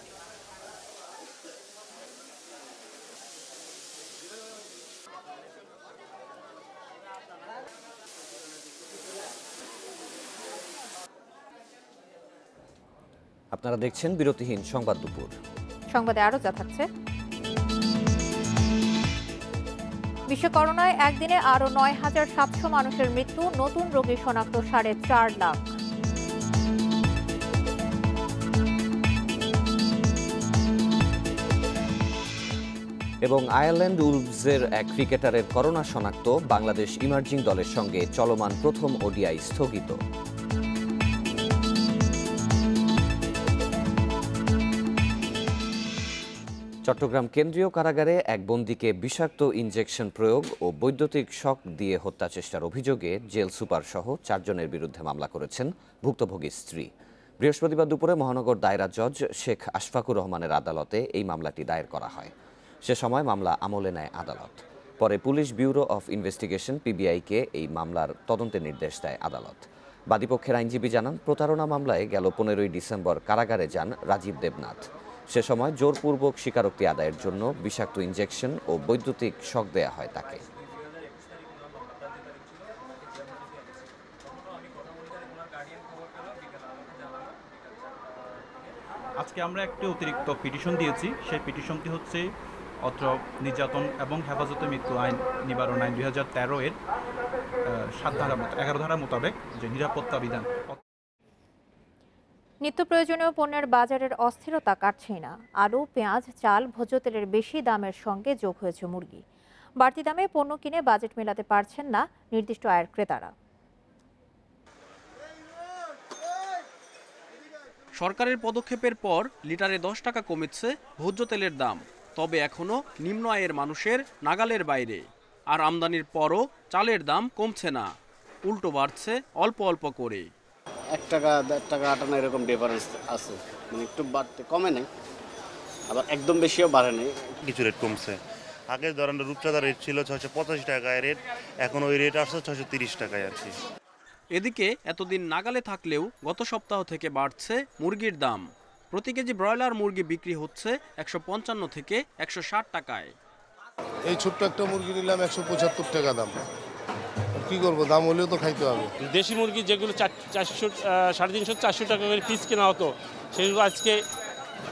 আপনারা দেখছেন বিরতিহীন সংবাদ দুপুর। সংবাদে আরো যা থাকছে। বিশ্ব করোনায় একদিনে আরো ৯,৭০০ মানুষের মৃত্যু, নতুন রোগী শনাক্ত ৪.৫ লাখ। এবং আয়ারল্যান্ড উলভসের এক ক্রিকেটারের করোনা শনাক্ত, বাংলাদেশ ইমার্জিং দলের সঙ্গে চলমান প্রথম ওডিআই স্থগিত। চট্টগ্রাম কেন্দ্রীয় কারাগারে এক বন্দীকে বিষাক্ত ইনজেকশন প্রয়োগ ও বৈদ্যুতিক শক দিয়ে হত্যা চেষ্টার অভিযোগে জেল সুপার সহ ৪ জনের বিরুদ্ধে মামলা করেছেন ভুক্তভোগীর স্ত্রী। বৃহস্পতিবার দুপুরে মহানগর দায়রা জজ শেখ আশফাকুর রহমানের আদালতে এই মামলাটি দায়ের করা হয়। সে সময় মামলা আমলে নেয় আদালত। পরে পুলিশ ব্যুরো অফ ইনভেস্টিগেশন পিবিআইকে এই মামলার তদন্তের নির্দেশ দেয় আদালত। বাদীপক্ষের আইনজীবী জানান, প্রতারণা মামলায় গেল ১৫ই ডিসেম্বর কারাগারে যান রাজীব দেবনাথ। সে সময় জোরপূর্বক স্বীকারোক্তি আদায়ের জন্য বিষাক্ত ইনজেকশন ও বৈদ্যুতিক শক দেয়া হয় তাকে। আজকে আমরা একটি অতিরিক্ত পিটিশন দিয়েছি। সেই পিটিশনটি হচ্ছে অত্র নির্যাতন এবং হেফাজতে মৃত্যু আইন নিবারণ আইন 2013 এর 11 ধারা মোতাবেক যে নিরাপত্তা বিধান। নিত্য প্রয়োজনীয় পণ্যের বাজারের অস্থিরতা কাটছেই না। আলু, পেঁয়াজ, চাল, ভোজ্য তেলের বেশি দামের সঙ্গে যোগ হয়েছে মুরগি। বাড়তি দামে পণ্য কিনে বাজেট মেলাতে পারছেন না নির্দিষ্ট আয়ের ক্রেতারা। সরকারের পদক্ষেপের পর লিটারে 10 টাকা কমেছে ভোজ্য তেলের দাম। তবে এখনও নিম্ন আয়ের মানুষের নাগালের বাইরে। আর আমদানির পরও চালের দাম কমছে না, উল্টো বাড়ছে অল্প অল্প করে। 1 টাকা 1.5 টাকা আটানো এরকম ডিফারেন্স আছে, মানে একটু বাড়তে কমে নেই, আবার একদম বেশিও বাড়ে নেই, কিছু রেট কমছে। আগে ধরেন রূপচাঁদা রেট ছিল 685 টাকায় রেট, এখন ওই রেট আসছে 630 টাকায় আর কি। এদিকে এতদিন নাগালে থাকলেও গত সপ্তাহ থেকে বাড়ছে মুরগির দাম। প্রতি কেজি ব্রয়লার মুরগি বিক্রি হচ্ছে 155 থেকে 160 টাকায়। এই ছোট্ট একটা মুরগি নিলাম 175 টাকা দাম, কি করবো, দাম হলেও তো খাইতে হবে। দেশি মুরগি যেগুলো 400 350 400 টাকা করে পিস কেনা হতো, সেগুলো আজকে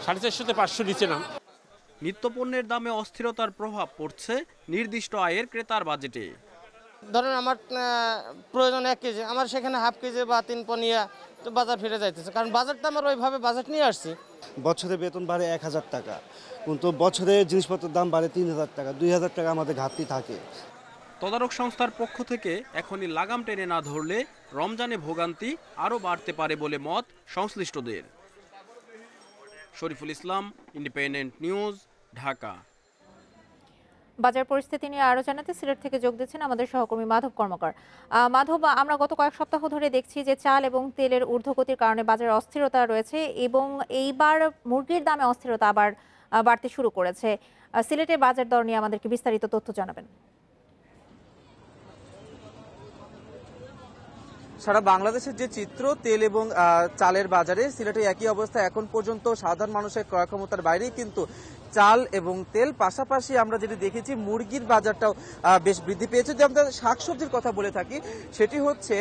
450 থেকে 500 নিচে না। নিত্যপণ্যের দামে অস্থিরতার প্রভাব পড়ছে নির্দিষ্ট আয়ের ক্রেতার বাজেটে। ধরেন আমার প্রয়োজন 1 কেজি, আমার সেখানে হাফ কেজি বা 3 পনিয়া তো বাজার ফিরে যাইতেছে, কারণ বাজারটা আমার ওইভাবে বাজেট নিয়ে আসছি। বছরে বেতন বাড়ে 1000 টাকা, কিন্তু বছরে জিনিসপত্রের দাম বাড়ে 3000 টাকা, 2000 টাকা আমাদের ঘাটতি থাকে। তদারক সংস্থার পক্ষ থেকে এখনই লাগাম টেনে না ধরলে রমজানে ভোগান্তি আরও বাড়তে পারে বলে মত সংশ্লিষ্টদের। Shariful Islam, independent news, Dhaka. বাজার পরিস্থিতি নিয়ে আরো জানাতে সিলেট থেকে যোগ দিচ্ছেন আমাদের সহকর্মী মাধব কর্মকার। মাধব, আমরা গত কয়েক সপ্তাহ ধরে দেখছি যে চাল এবং তেলের ঊর্ধ্বগতির কারণে বাজারে অস্থিরতা রয়েছে এবং এইবার মুরগির দামে অস্থিরতা আবার বাড়তে শুরু করেছে। সিলেটের বাজার দর নিয়ে আমাদেরকে বিস্তারিত তথ্য জানাবেন। সারা বাংলাদেশের যে চিত্র তেল এবং চালের বাজারে, সিলেটে একই অবস্থা। এখন পর্যন্ত সাধারণ মানুষের ক্রয় ক্ষমতার বাইরেই কিন্তু চাল এবং তেল, পাশাপাশি আমরা যেটি দেখেছি মুরগির বাজারটাও বেশ বৃদ্ধি পেয়েছে। যে আমরা শাকসবজির কথা বলে থাকি, সেটি হচ্ছে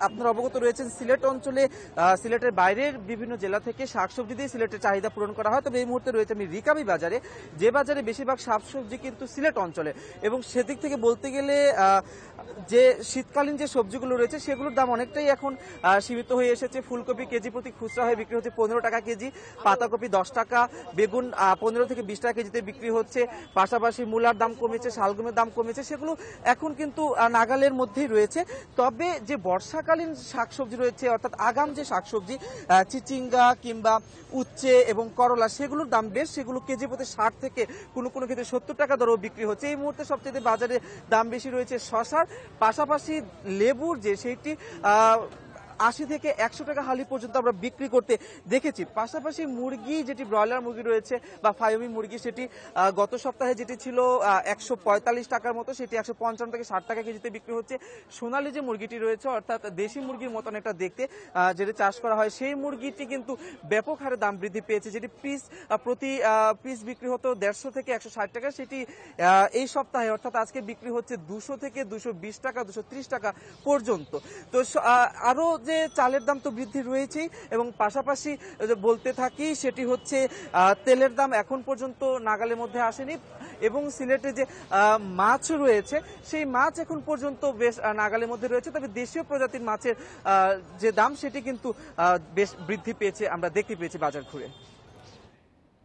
আপনারা অবগত রয়েছেন সিলেট অঞ্চলে, সিলেটের বাইরের বিভিন্ন জেলা থেকে শাকসবজি দিয়ে সিলেটের চাহিদা পূরণ করা হয়। তবে এই মুহূর্তে রয়েছে আমি রিকাবি বাজারে, যে বাজারে বেশিরভাগ শাকসবজি কিন্তু সিলেট অঞ্চলে, এবং সেদিক থেকে বলতে গেলে যে শীতকালীন যে সবজিগুলো রয়েছে সেগুলোর দাম অনেকটাই এখন সীমিত হয়ে এসেছে। ফুলকপি কেজি প্রতি খুচরা হয়ে বিক্রি হচ্ছে 15 টাকা কেজি, পাতাকপি 10 টাকা, বেগুন 15 থেকে 20 টাকা কেজিতে বিক্রি হচ্ছে। পাশাপাশি মূলার দাম কমেছে, শালগমের দাম কমেছে, সেগুলো এখন কিন্তু নাগালের মধ্যেই রয়েছে। তবে যে বর্ষাকালীন শাকসবজি রয়েছে, অর্থাৎ আগাম যে শাকসবজি চিচিঙ্গা কিংবা উচ্ছে এবং করলা, সেগুলোর দাম বেশ, সেগুলো কেজি প্রতি 60 থেকে কোনো কোনো ক্ষেত্রে 70 টাকা দরেও বিক্রি হচ্ছে। এই মুহূর্তে সবচেয়ে বাজারে দাম বেশি রয়েছে শসার, পাশাপাশি লেবুর যে সেইটি 80 থেকে 100 টাকা হালি পর্যন্ত আমরা বিক্রি করতে দেখেছি। পাশাপাশি মুরগি, যেটি ব্রয়লার মুরগি রয়েছে বা ফাইমি মুরগি, সেটি গত সপ্তাহে যেটি ছিল 145 টাকার মতো, সেটি 155 থেকে 60 টাকা কেজিতে বিক্রি হচ্ছে। সোনালী যে মুরগিটি রয়েছে, অর্থাৎ দেশি মুরগির মতন একটা দেখতে, যেটি চাষ করা হয়, সেই মুরগিটি কিন্তু ব্যাপক হারে দাম বৃদ্ধি পেয়েছে। যেটি প্রতি পিস বিক্রি হতো 150 থেকে 160 টাকা, সেটি এই সপ্তাহে অর্থাৎ আজকে বিক্রি হচ্ছে 200 থেকে 220 টাকা, 230 টাকা পর্যন্ত। তো আরো যে চালের দাম তো বৃদ্ধি রয়েছেই, এবং পাশাপাশি বলতে থাকি সেটি হচ্ছে তেলের দাম এখন পর্যন্ত নাগালের মধ্যে আসেনি, এবং সিলেটে যে মাছ রয়েছে সেই মাছ এখন পর্যন্ত বেশ নাগালের মধ্যে রয়েছে। তবে দেশীয় প্রজাতির মাছের যে দাম সেটি কিন্তু বেশ বৃদ্ধি পেয়েছে, আমরা দেখতে পেয়েছি বাজার ঘুরে।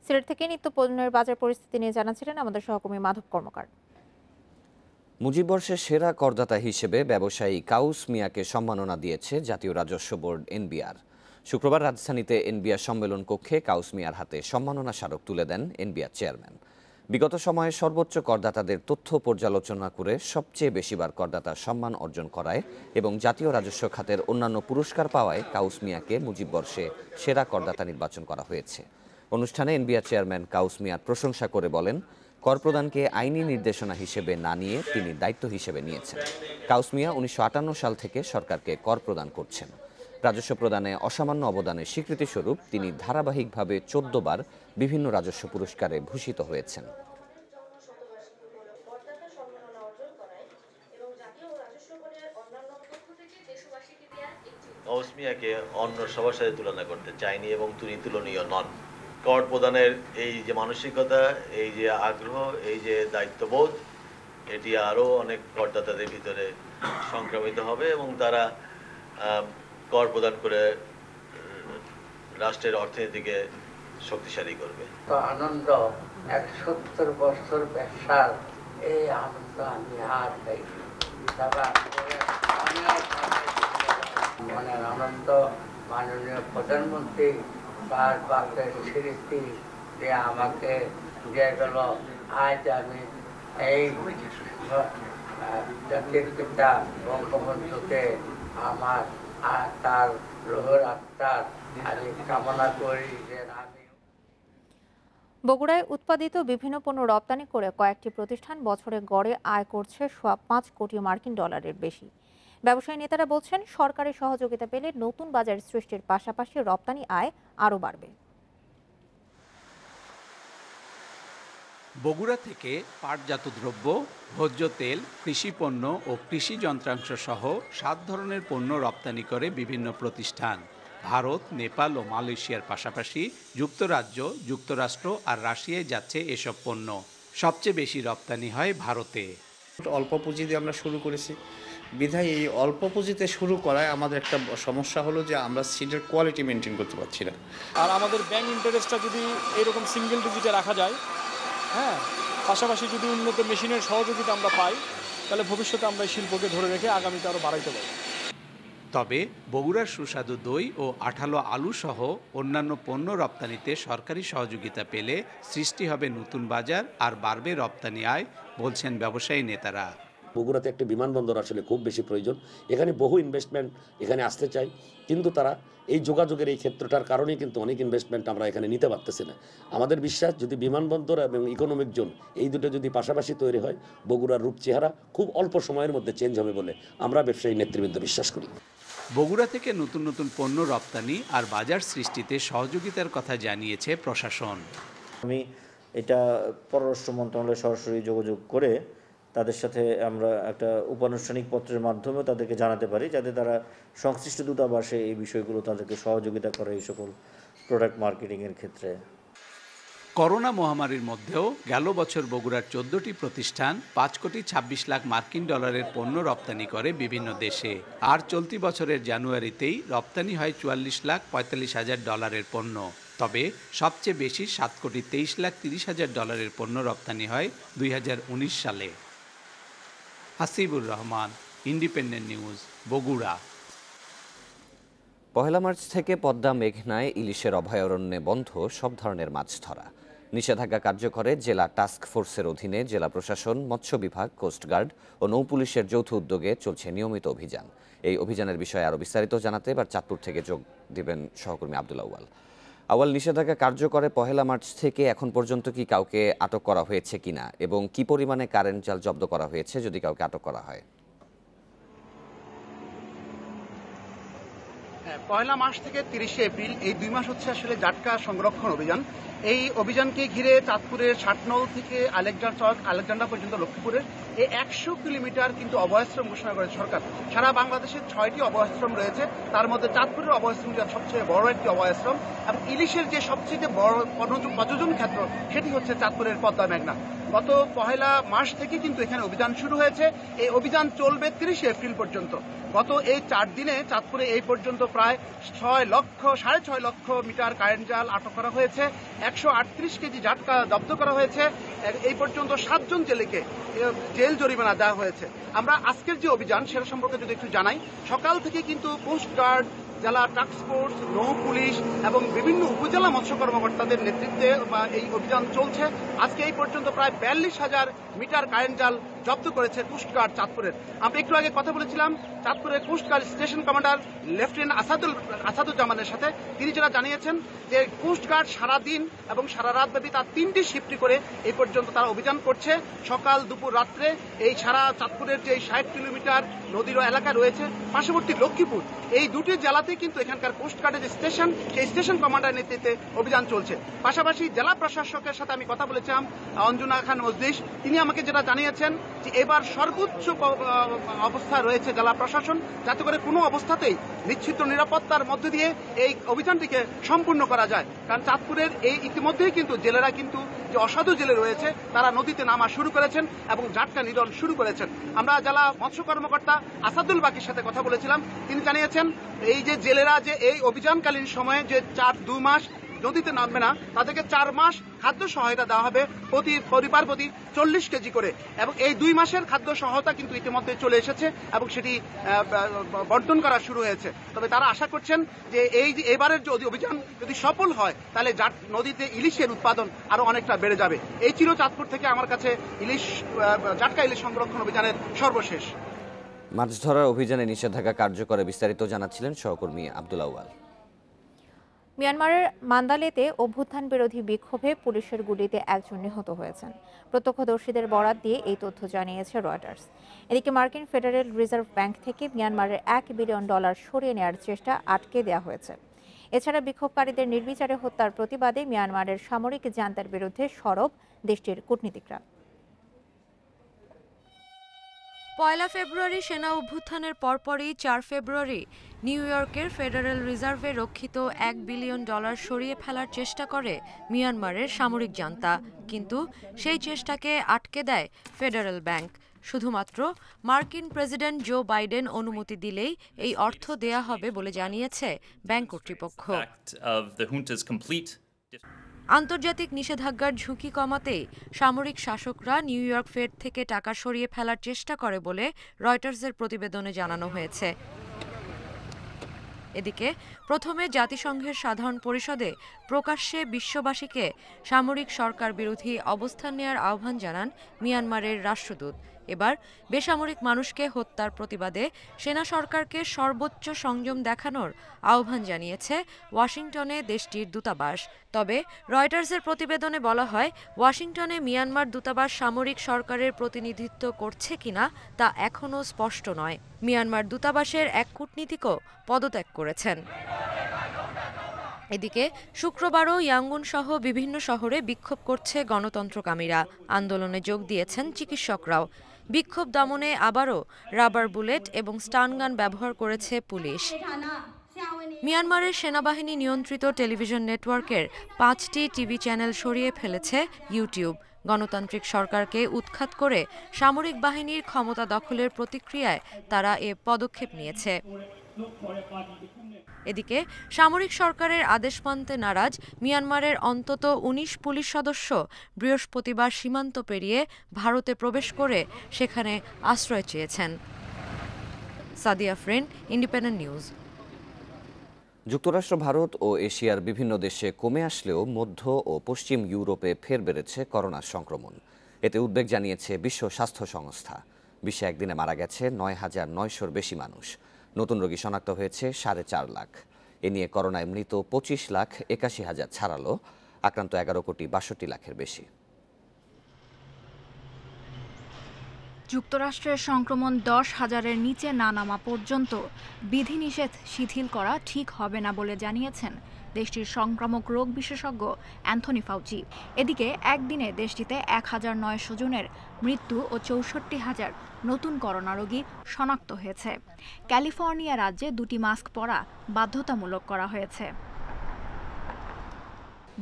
সিলেট থেকে নিত্য পণ্যের বাজার পরিস্থিতি নিয়ে জানাচ্ছিলেন আমাদের সহকর্মী মাধব কর্মকার। মুজিববর্ষের সেরা করদাতা হিসেবে ব্যবসায়ী কাউস মিয়াকে সম্মাননা দিয়েছে জাতীয় রাজস্ব বোর্ড এনবিআর। শুক্রবার রাজধানীতে এনবিআর সম্মেলন কক্ষে কাউস মিয়ার হাতে সম্মাননা স্মারক তুলে দেন এনবিআর চেয়ারম্যান। বিগত সময়ে সর্বোচ্চ করদাতাদের তথ্য পর্যালোচনা করে সবচেয়ে বেশিবার করদাতার সম্মান অর্জন করায় এবং জাতীয় রাজস্ব খাতের অন্যান্য পুরস্কার পাওয়ায় কাউস মিয়াকে মুজিববর্ষে সেরা করদাতা নির্বাচন করা হয়েছে। অনুষ্ঠানে এনবিআর চেয়ারম্যান কাউস মিয়ার প্রশংসা করে বলেন, কর প্রদানকে আইনি নির্দেশনা হিসেবে না নিয়ে তিনি দায়িত্ব হিসেবে নিয়েছেন। কাউস মিয়া 1958 সাল থেকে সরকারকে কর প্রদান করছেন। রাজস্ব প্রদানে অসামান্য অবদানের স্বীকৃতিস্বরূপ তিনি ধারাবাহিকভাবে 14 বার বিভিন্ন রাজস্ব পুরস্কারে ভূষিত হয়েছেন। কাউস মিয়াকে অন্য সবার সাথে তুলনা করতে চাইনি এবং তিনি তুলনীয় নন। কর প্রদানের এই যে মানসিকতা, এই যে আগ্রহ, এই যে দায়িত্ববোধ, এটি আরও অনেক করদাতাদের ভিতরে সংক্রামিত হবে এবং তারা কর প্রদান করে রাষ্ট্রের অর্থনীতিকে শক্তিশালী করবে। আনন্দ 71 বছর ব্যবসার এই আনন্দ আমি আর পাইনি। মনের আনন্দ মাননীয় প্রধানমন্ত্রী তার বাপের স্মৃতি যে আমাকে যেগুলো আজ আমি এই জাতির পিতা বঙ্গবন্ধুকে আমার তার রোহর আত্মার আমি কামনা করি যে আমি। বগুড়ায় উৎপাদিত বিভিন্ন পণ্য রপ্তানি করে কয়েকটি প্রতিষ্ঠান বছরে গড়ে আয় করছে সোয়া 5 কোটি মার্কিন ডলারের বেশি। ব্যবসায়ী নেতারা বলছেন, সরকারের সহযোগিতা পেলে নতুন বাজার সৃষ্টির পাশাপাশি রপ্তানি আয় আরও বাড়বে। বগুড়া থেকে পাটজাত দ্রব্য, ভোজ্য তেল, কৃষি পণ্য ও কৃষি যন্ত্রাংশ সহ 7 ধরনের পণ্য রপ্তানি করে বিভিন্ন প্রতিষ্ঠান। ভারত, নেপাল ও মালয়েশিয়ার পাশাপাশি যুক্তরাজ্য, যুক্তরাষ্ট্র আর রাশিয়ায় যাচ্ছে এসব পণ্য। সবচেয়ে বেশি রপ্তানি হয় ভারতে। অল্প পুঁজি দিয়ে আমরা শুরু করেছি, বিধায় এই অল্প পুঁজিতে শুরু করায় আমাদের একটা সমস্যা হলো যে আমরা সিডের কোয়ালিটি মেনটেন করতে পারছি না। আর আমাদের ব্যাংক ইন্টারেস্টটা যদি এরকম সিঙ্গেল ডিজিটে রাখা যায়, হ্যাঁ, পাশাপাশি যদি উন্নত মেশিনের সহযোগিতা আমরা পাই, তাহলে ভবিষ্যতে আমরা এই শিল্পকে ধরে রেখে আগামীতে আরও বাড়াইতে পারি। তবে বগুড়ার সুস্বাদু দই ও আঠালো আলু সহ অন্যান্য পণ্য রপ্তানিতে সরকারি সহযোগিতা পেলে সৃষ্টি হবে নতুন বাজার আর বাড়বে রপ্তানি আয়, বলছেন ব্যবসায়ী নেতারা। বগুড়াতে একটা বিমানবন্দর আসলে খুব বেশি প্রয়োজন। এখানে বহু ইনভেস্টমেন্ট এখানে আসতে চাই, কিন্তু তারা এই যোগাযোগের এই ক্ষেত্রটার কারণেই কিন্তু অনেক ইনভেস্টমেন্ট আমরা এখানে নিতে পারতেছি না। আমাদের বিশ্বাস, যদি বিমানবন্দর এবং ইকোনমিক জোন এই দুটো যদি পাশাপাশি তৈরি হয়, বগুড়ার রূপ চেহারা খুব অল্প সময়ের মধ্যে চেঞ্জ হবে বলে আমরা ব্যবসায়ী নেতৃবৃন্দ বিশ্বাস করি। বগুড়া থেকে নতুন নতুন পণ্য রপ্তানি আর বাজার সৃষ্টিতে সহযোগিতার কথা জানিয়েছে প্রশাসন। আমি এটা পররাষ্ট্র মন্ত্রণালয়ে সরাসরি যোগাযোগ করে তাদের সাথে আমরা একটা উপানুষ্ঠানিক পত্রের মাধ্যমে তাদেরকে জানাতে পারি, যাতে তারা সংশ্লিষ্ট দূতাবাসে এই বিষয়গুলো তাদেরকে সহযোগিতা করে এই সকল প্রোডাক্ট মার্কেটিংয়ের ক্ষেত্রে। করোনা মহামারীর মধ্যেও গেল বছর বগুড়ার 14টি প্রতিষ্ঠান 5 কোটি 26 লাখ মার্কিন ডলারের পণ্য রপ্তানি করে বিভিন্ন দেশে। আর চলতি বছরের জানুয়ারিতেই রপ্তানি হয় 44 লাখ 45 হাজার ডলারের পণ্য। তবে সবচেয়ে বেশি 7 কোটি 23 লাখ 30 হাজার ডলারের পণ্য রপ্তানি হয় 2019 সালে। Hasibur Rahman, independent news, Bogura. পহেলা মার্চ থেকে পদ্মা মেঘনায় ইলিশের অভয়ারণ্যে বন্ধ সব ধরনের মাছ ধরা। নিষেধাজ্ঞা কার্যকরে জেলা টাস্ক ফোর্সের অধীনে জেলা প্রশাসন, মৎস্য বিভাগ, কোস্টগার্ড ও নৌপুলিশের যৌথ উদ্যোগে চলছে নিয়মিত অভিযান। এই অভিযানের বিষয়ে আরও বিস্তারিত জানাতে এবার চাঁদপুর থেকে যোগ দিবেন সহকর্মী আব্দুল আউয়াল। নিষেধাজ্ঞা কার্যকরে পহেলা মার্চ থেকে এখন পর্যন্ত কি কাউকে আটক করা হয়েছে কিনা এবং কি পরিমাণে কারেন্ট জাল জব্দ করা হয়েছে যদি কাউকে আটক করা হয়? পয়লা মাস থেকে 30শে এপ্রিল এই 2 মাস হচ্ছে আসলে জাটকা সংরক্ষণ অভিযান। এই অভিযানকে ঘিরে চাঁদপুরের 60নল থেকে আলেকজান্ডার পর্যন্ত লক্ষ্মীপুরের এই 100 কিলোমিটার কিন্তু অভয়াশ্রম ঘোষণা করেছে সরকার। সারা বাংলাদেশের 6টি অভয়াশ্রম রয়েছে, তার মধ্যে চাঁদপুরের অভয়াশ্রমটি সবচেয়ে বড় একটি অভয়াশ্রম এবং ইলিশের যে সবচেয়ে বড় প্রযোজন ক্ষেত্র সেটি হচ্ছে চাঁদপুরের পদ্মা মেঘনা। গত পহেলা মাস থেকে কিন্তু এখানে অভিযান শুরু হয়েছে। এই অভিযান চলবে 30শে এপ্রিল পর্যন্ত। গত এই 4 দিনে চাঁদপুরে এই পর্যন্ত প্রায় 6.5 লক্ষ মিটার কারেন্ট জাল আটক করা হয়েছে, 138 কেজি জাটকা জব্দ করা হয়েছে। এই পর্যন্ত 7 জন জেলেকে জেল জরিমানা দেওয়া হয়েছে। আমরা আজকের যে অভিযান সেটা সম্পর্কে যদি একটু জানাই, সকাল থেকে কিন্তু কোস্টগার্ড, জেলা টাস্ক ফোর্স, নৌ পুলিশ এবং বিভিন্ন উপজেলা মৎস্য কর্মকর্তাদের নেতৃত্বে এই অভিযান চলছে। আজকে এই পর্যন্ত প্রায় 42,000 মিটার কারেন্ট জাল জব্দ করেছে কোস্টগার্ড চাঁদপুরের। আমরা একটু আগে কথা বলেছিলাম চাঁদপুরের কোস্টগার্ড স্টেশন কমান্ডার লেফটেন্যান্ট আসাদুজ্জামানের সাথে। তিনি যেটা জানিয়েছেন যে কোস্টগার্ড সারা দিন এবং সারা রাত ব্যাপী তার 3টি শিফটে করে এই পর্যন্ত তারা অভিযান করছে। সকাল, দুপুর, রাত্রে এই সারা চাঁদপুরের যে 60 কিলোমিটার নদীর এলাকা রয়েছে, পার্শ্ববর্তী লক্ষ্মীপুর, এই দুটি জেলাতে কিন্তু এখানকার কোস্টগার্ডের যে স্টেশন, সেই স্টেশন কমান্ডার নেতৃত্বে অভিযান চলছে। পাশাপাশি জেলা প্রশাসকের সাথে আমি কথা বলেছিলাম, অঞ্জনা খান মজলিস, তিনি আমাকে যেটা জানিয়েছেন যে এবার সর্বোচ্চ অবস্থা রয়েছে জেলা প্রশাসন, যাতে করে কোনো অবস্থাতেই নিশ্চিত নিরাপত্তার মধ্য দিয়ে এই অভিযানটিকে সম্পূর্ণ করা যায়। কারণ চাঁদপুরের এই ইতিমধ্যেই কিন্তু জেলেরা কিন্তু যে অসাধু জেলে রয়েছে তারা নদীতে নামা শুরু করেছেন এবং জাটকা নিধন শুরু করেছেন। আমরা জেলা মৎস্য কর্মকর্তা আসাদুল বাকির সাথে কথা বলেছিলাম, তিনি জানিয়েছেন এই যে জেলেরা যে এই অভিযানকালীন সময়ে যে 2 মাস নদীতে নামবে না তাদেরকে 4 মাস খাদ্য সহায়তা দেওয়া হবে প্রতি পরিবার প্রতি 40 কেজি করে, এবং এই 2 মাসের খাদ্য সহায়তা কিন্তু ইতিমধ্যে চলে এসেছে এবং সেটি বন্টন করা শুরু হয়েছে। তবে তারা আশা করছেন যে এবারের যদি অভিযান যদি সফল হয় তাহলে নদীতে ইলিশের উৎপাদন আরো অনেকটা বেড়ে যাবে। এই ছিল চাঁদপুর থেকে আমার কাছে জাটকা ইলিশ সংরক্ষণ অভিযানের সর্বশেষ। মাছ ধরার অভিযানে নিষেধাজ্ঞা কার্যকরে বিস্তারিত জানাচ্ছিলেন সহকর্মী আব্দুল আউয়াল। মিয়ানমারের মান্দালেতে অভ্যুত্থান বিরোধী বিক্ষোভে পুলিশের গুলিতে একজন নিহত হয়েছেন। প্রত্যক্ষদর্শীদের বরাত দিয়ে এই তথ্য জানিয়েছে রয়টার্স। এদিকে মার্কিন ফেডারেল রিজার্ভ ব্যাংক থেকে মিয়ানমারের $1 বিলিয়ন সরিয়ে নেওয়ার চেষ্টা আটকে দেওয়া হয়েছে। এছাড়া বিক্ষোভকারীদের নির্বিচারে হত্যার প্রতিবাদে মিয়ানমারের সামরিক জান্তার বিরুদ্ধে সরব দেশটির কূটনীতিকরা। 1 ফেব্রুয়ারি সেনা অভ্যুত্থানের পরপরই 4 ফেব্রুয়ারি নিউ ইয়র্কের ফেডারেল রিজার্ভে রক্ষিত $1 বিলিয়ন সরিয়ে ফেলার চেষ্টা করে মিয়ানমারের সামরিক জান্তা, কিন্তু সেই চেষ্টাকে আটকে দেয় ফেডারেল ব্যাংক। শুধুমাত্র মার্কিন প্রেসিডেন্ট জো বাইডেন অনুমতি দিলেই এই অর্থ দেয়া হবে বলে জানিয়েছে ব্যাংক কর্তৃপক্ষ। আন্তর্জাতিক নিষেধাজ্ঞার ঝুঁকি কমাতে সামরিক শাসকরা নিউ ইয়র্ক ফেড থেকে টাকা সরিয়ে ফেলার চেষ্টা করে বলে রয়টার্সের প্রতিবেদনে জানানো হয়েছে। এদিকে প্রথমে জাতিসংঘের সাধারণ পরিষদে প্রকাশ্যে বিশ্ববাসীকে সামরিক সরকার বিরোধী অবস্থান নেওয়ার আহ্বান জানান মিয়ানমারের রাষ্ট্রদূত। এবার বেসামরিক মানুষকে হত্যার প্রতিবাদে সেনা সরকারকে সর্বোচ্চ সংযম দেখানোর আহ্বান জানিয়েছে ওয়াশিংটনে দেশটির দূতাবাস। তবে রয়টার্সের প্রতিবেদনে বলা হয়, ওয়াশিংটনে মিয়ানমার দূতাবাস সামরিক সরকারের প্রতিনিধিত্ব করছে কিনা তা এখনও স্পষ্ট নয়। মিয়ানমার দূতাবাসের এক কূটনীতিকও পদত্যাগ করেছেন। এদিকে শুক্রবারও ইয়াঙ্গুন সহ বিভিন্ন শহরে বিক্ষোভ করছে গণতন্ত্রকামীরা। আন্দোলনে যোগ দিয়েছেন চিকিৎসকরাও। বিক্ষোভ দমনে আবারও রাবার বুলেট এবং স্টানগান ব্যবহার করেছে পুলিশ। মিয়ানমারের সেনাবাহিনী নিয়ন্ত্রিত টেলিভিশন নেটওয়ার্কের 5টি টিভি চ্যানেল সরিয়ে ফেলেছে ইউটিউব। গণতান্ত্রিক সরকারকে উৎখাত করে সামরিক বাহিনীর ক্ষমতা দখলের প্রতিক্রিয়ায় তারা এ পদক্ষেপ নিয়েছে। এদিকে সামরিক সরকারের আদেশ মানতে নারাজ মিয়ানমারের অন্তত 19 পুলিশ সদস্য বৃহস্পতিবার সীমান্ত পেরিয়ে ভারতে প্রবেশ করে সেখানে আশ্রয় চেয়েছেন। Sadia friend, independent news. যুক্তরাষ্ট্র, ভারত ও এশিয়ার বিভিন্ন দেশে কমে আসলেও মধ্য ও পশ্চিম ইউরোপে ফের বেড়েছে করোনার সংক্রমণ। এতে উদ্বেগ জানিয়েছে বিশ্ব স্বাস্থ্য সংস্থা। বিশ্বে একদিনে মারা গেছে 9,900-র বেশি মানুষ। নতুন রোগী শনাক্ত হয়েছে 4.5 লাখ। এ নিয়ে করোনায় মৃত 25,81,000 ছাড়ালো। আক্রান্ত 11,62 লাখের বেশি। যুক্তরাষ্ট্রের সংক্রমণ 10,000-এর নিচে না নামা পর্যন্ত বিধিনিষেধ শিথিল করা ঠিক হবে না বলে জানিয়েছেন দেশটির সংক্রামক রোগ বিশেষজ্ঞ অ্যান্থনি ফাউচি। এদিকে একদিনে দেশটিতে 1,900 জনের মৃত্যু ও 64,000 নতুন করোনা রোগী শনাক্ত হয়েছে। ক্যালিফোর্নিয়া রাজ্যে 2টি মাস্ক পরা বাধ্যতামূলক করা হয়েছে।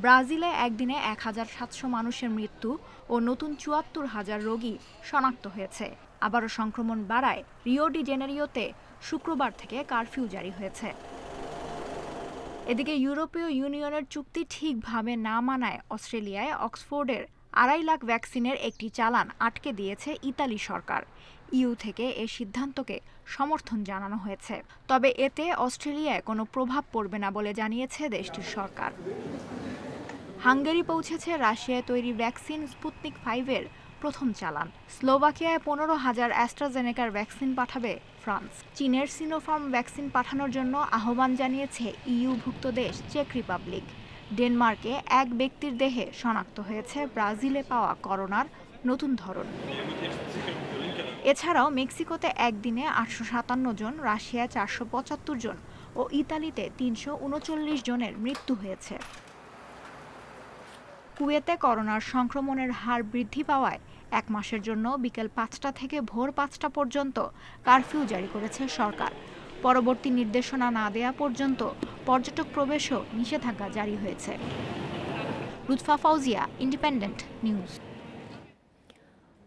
ব্রাজিলে একদিনে 1,700 মানুষের মৃত্যু ও নতুন 74,000 রোগী শনাক্ত হয়েছে। আবারও সংক্রমণ বাড়ায় রিও ডি জেনেরিওতে শুক্রবার থেকে কারফিউ জারি হয়েছে। এদিকে ইউরোপীয় ইউনিয়নের চুক্তি ঠিকভাবে না মানায় অস্ট্রেলিয়ায় অক্সফোর্ডের 2.5 লাখ ভ্যাকসিনের একটি চালান আটকে দিয়েছে ইতালি সরকার। ইউ থেকে এ সিদ্ধান্তকে সমর্থন জানানো হয়েছে, তবে এতে অস্ট্রেলিয়ায় কোনো প্রভাব পড়বে না বলে জানিয়েছে দেশটির সরকার। হাঙ্গেরি পৌঁছেছে রাশিয়ায় তৈরি ভ্যাকসিন স্পুতনিক 5-এর প্রথম চালান। স্লোভাকিয়ায় 15,000 অ্যাস্ট্রাজেনেকার ভ্যাকসিন পাঠাবে ফ্রান্স। চীনের সিনোফার্ম ভ্যাকসিন পাঠানোর জন্য আহ্বান জানিয়েছে ইউভুক্ত দেশ চেক রিপাবলিক। ডেনমার্কে এক ব্যক্তির দেহে শনাক্ত হয়েছে ব্রাজিলে পাওয়া করোনার নতুন ধরন। এছাড়াও মেক্সিকোতে একদিনে 857 জন, রাশিয়ায় 475 জন ও ইতালিতে 339 জনের মৃত্যু হয়েছে। কুয়েতে করোনার সংক্রমণের হার বৃদ্ধি পাওয়ায় 1 মাসের জন্য বিকেল 5টা থেকে ভোর 5টা পর্যন্ত কারফিউ জারি করেছে সরকার। পরবর্তী নির্দেশনা না দেয়া পর্যন্ত পর্যটক প্রবেশও নিষেধাজ্ঞা জারি হয়েছে। Lutfa Fauzia, independent news.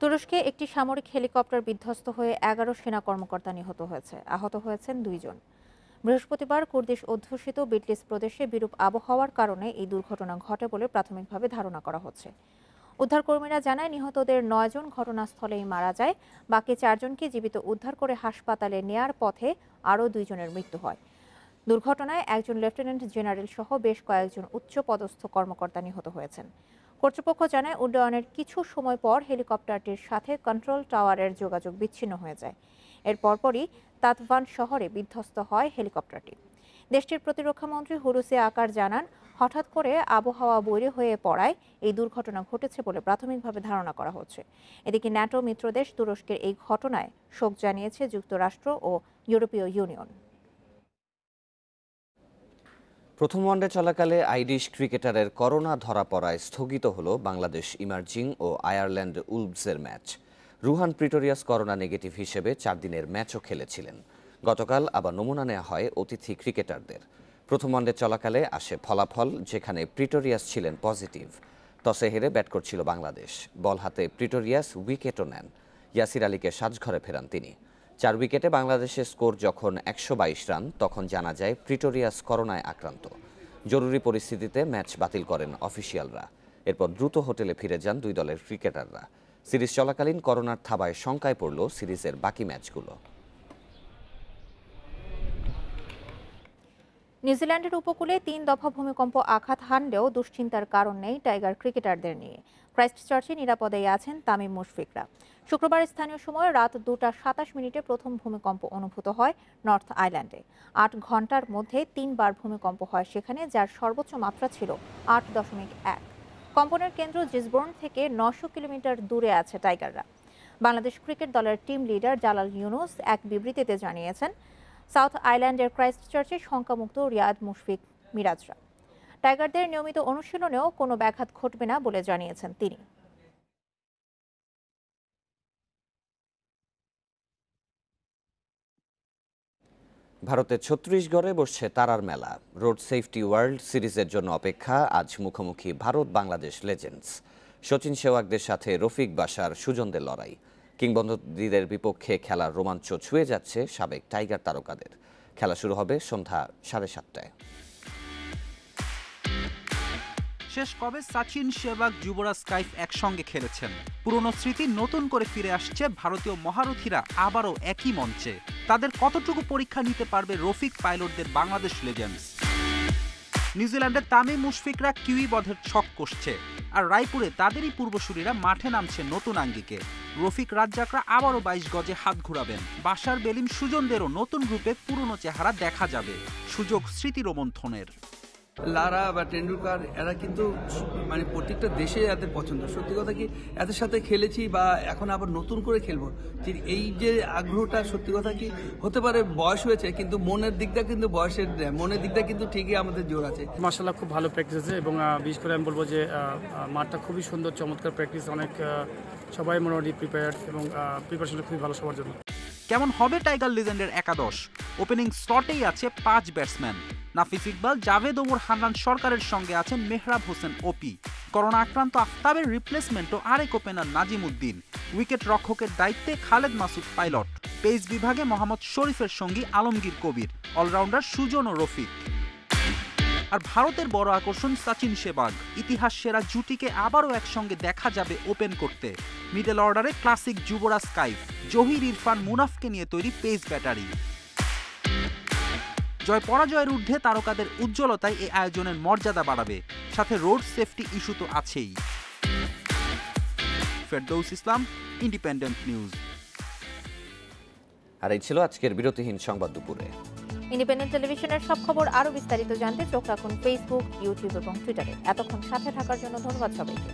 তুরস্কে একটি সামরিক হেলিকপ্টার বিধ্বস্ত হয়ে 11 সেনা কর্মকর্তা নিহত হয়েছে। আহত হয়েছেন 2 জন। বৃহস্পতিবার কুর্দিশ অধ্যুষিত বিটলিস প্রদেশে বিরূপ আবহাওয়ার কারণে এই দুর্ঘটনা ঘটে বলে প্রাথমিকভাবে ধারণা করা হচ্ছে। উদ্ধারকর্মীরা জানায় নিহতদের 9 জন ঘটনাস্থলেই মারা যায়। বাকি 4 জনকে জীবিত উদ্ধার করে হাসপাতালে নেয়ার পথে আরও 2 জনের মৃত্যু হয়। দুর্ঘটনায় একজন লেফটেন্যান্ট জেনারেল সহ বেশ কয়েকজন উচ্চপদস্থ কর্মকর্তা নিহত হয়েছেন। কর্তৃপক্ষ জানায় উড্ডয়নের কিছু সময় পর হেলিকপ্টারটির সাথে কন্ট্রোল টাওয়ারের যোগাযোগ বিচ্ছিন্ন হয়ে যায়। এর পরপরই তাতভান শহরে বিধ্বস্ত হয় হেলিকপ্টারটি। দেশটির প্রতিরক্ষা মন্ত্রী হুলুসি আকার জানান, হঠাৎ করে আবহাওয়া বৈরী হয়ে পড়ায় এই দুর্ঘটনা ঘটেছে বলে প্রাথমিকভাবে ধারণা করা হচ্ছে। এদিকে ন্যাটো মিত্রদেশ তুরস্কের এই ঘটনায় শোক জানিয়েছে যুক্তরাষ্ট্র ও ইউরোপীয় ইউনিয়ন। প্রথম ওয়ানডে চলাকালে আইরিশ ক্রিকেটারের করোনা ধরা পড়ায় স্থগিত হল বাংলাদেশ ইমার্জিং ও আয়ারল্যান্ড উলভসের match. Ruhan Pretorius corona negative হিসেবে 4 দিনের ম্যাচও খেলেছিলেন। গতকাল আবার নমুনা নেওয়া হয় অতিথি ক্রিকেটারদের। প্রথম ওয়ানডে চলাকালে আসে ফলাফল, যেখানে প্রিটোরিয়াস ছিলেন পজিটিভ। টসে হেরে ব্যাট করছিল বাংলাদেশ। বল হাতে প্রিটোরিয়াস উইকেটও নেন। ইয়াসির আলীকে সাজঘরে ফেরান তিনি। 4 উইকেটে বাংলাদেশের স্কোর যখন 122 রান, তখন জানা যায় প্রিটোরিয়াস করোনায় আক্রান্ত। জরুরি পরিস্থিতিতে ম্যাচ বাতিল করেন অফিসিয়ালরা। এরপর দ্রুত হোটেলে ফিরে যান 2 দলের ক্রিকেটাররা। সিরিজ চলাকালীন করোনার থাবায় শঙ্কায় পড়ল সিরিজের বাকি ম্যাচগুলো। নিউজিল্যান্ডের উপকূলে 3 দফা ভূমিকম্প আঘাত হানলেও দুশ্চিন্তার কারণ নেই টাইগার ক্রিকেটারদের নিয়ে। ক্রাইস্টচার্চে নিরাপদেই আছেন তামিম মুশফিকরা। শুক্রবার স্থানীয় সময় রাত 2টা 27 প্রথম ভূমিকম্প অনুভূত হয় নর্থ আইল্যান্ডে। 8 ঘন্টার মধ্যে 3 বার ভূমিকম্প হয় সেখানে, যার সর্বোচ্চ মাত্রা ছিল 8.1। কম্পনের কেন্দ্র জিসবোর্ন থেকে 900 কিলোমিটার দূরে আছে টাইগাররা। বাংলাদেশ ক্রিকেট দলের টিম লিডার জালাল ইউনুস এক বিবৃতিতে জানিয়েছেন, সাউথ আইল্যান্ডের ক্রাইস্টচার্চে শঙ্কামুক্ত রিয়াদ, মুশফিক, মিরাজরা। টাইগারদের নিয়মিত অনুশীলনেও কোনো ব্যাঘাত ঘটবে না বলে জানিয়েছেন তিনি। ভারতের ছত্তিশগড়ে বসছে তারার মেলা। রোড সেফটি ওয়ার্ল্ড সিরিজের জন্য অপেক্ষা আজ মুখোমুখি ভারত বাংলাদেশ লেজেন্ডস। সচিন সেওয়াগদের সাথে রফিক বাশার, সুজনদের লড়াই। কিংবদন্তিদের বিপক্ষে খেলার রোমাঞ্চ ছুঁয়ে যাচ্ছে সাবেক টাইগার তারকাদের। খেলা শুরু হবে সন্ধ্যা 7:30টায়। শেষ কবে সচিন, সেহবাগ, যুবরাজ, কাইফ একসঙ্গে খেলেছেন। পুরনো স্মৃতি নতুন করে ফিরে আসছে ভারতীয় মহারথীরা আবারও একই মঞ্চে। তাদের কতটুকু পরীক্ষা নিতে পারবে রফিক পাইলটদের বাংলাদেশ লেজেন্ডস। নিউজিল্যান্ডের তামিম মুশফিকরা কিউই বধের ছক কষছে, আর রায়পুরে তাদেরই পূর্বসূরীরা মাঠে নামছে নতুন আঙ্গিকে। রফিক রাজ্জাকরা আবারও 22 গজে হাত ঘুরাবেন। বাশার, বেলিম, সুজনদেরও নতুন গ্রুপে পুরনো চেহারা দেখা যাবে। সুযোগ স্মৃতি রোমন্থনের। লারা বা টেন্ডুলকার এরা কিন্তু মানে প্রত্যেকটা দেশে এদের পছন্দ। সত্যি কথা কি, এদের সাথে খেলেছি বা এখন আবার নতুন করে খেলবো, এই যে আগ্রহটা, সত্যি কথা কি হতে পারে বয়স হয়েছে, কিন্তু মনের দিকটা কিন্তু বয়সের মনের দিকটা কিন্তু ঠিকই আমাদের জোর আছে। মাশাআল্লাহ খুব ভালো প্র্যাকটিস আছে এবং বিশেষ করে আমি বলবো যে মাঠটা খুবই সুন্দর, চমৎকার প্র্যাকটিস। অনেক সবাই মোটামুটি প্রিপেয়ার্ড এবং প্রিপারেশনটা খুবই ভালো সবার জন্য। কেমন হবে টাইগার লেজেন্ডের একাদশ? ওপেনিং স্লটেই আছে 5 ব্যাটসম্যান। নাফিস ইকবাল, জাভেদ ওমর, হান্নান সরকারের সঙ্গে আছেন মেহরাব হোসেন ওপি। করোনা আক্রান্ত আফতাবের রিপ্লেসমেন্টও আরেক ওপেনার নাজিম উদ্দিন। উইকেট রক্ষকের দায়িত্বে খালেদ মাসুদ পাইলট। পেস বিভাগে মোহাম্মদ শরীফের সঙ্গী আলমগীর কবির। অলরাউন্ডার সুজন ও রফিক। আর ভারতের বড় আকর্ষণ সচিন, সেহবাগ। ইতিহাস সেরা জুটিকে আবারও একসঙ্গে দেখা যাবে ওপেন করতে। মিডল অর্ডারে ক্লাসিক যুবরাজ, কাইফ, জহির, ইরফান, মুনাফকে নিয়ে তৈরি পেস ব্যাটারি। জয় পরাজয়ের ঊর্ধ্বে তারকাদের উজ্জ্বলতায় এই আয়োজনের মর্যাদা বাড়াবে। সাথে রোড সেফটি ইস্যু তো আছেই। ফেরদৌস ইসলাম, ইন্ডিপেন্ডেন্ট নিউজ। আর এই ছিল আজকের বিরতিহীন সংবাদ দুপুরে। ইন্ডিপেন্ডেন্ট টেলিভিশনের সব খবর আরো বিস্তারিত জানতে চোখ রাখুন ফেসবুক, ইউটিউব এবং টুইটারে। এতক্ষণ সাথে থাকার জন্য ধন্যবাদ সবাইকে।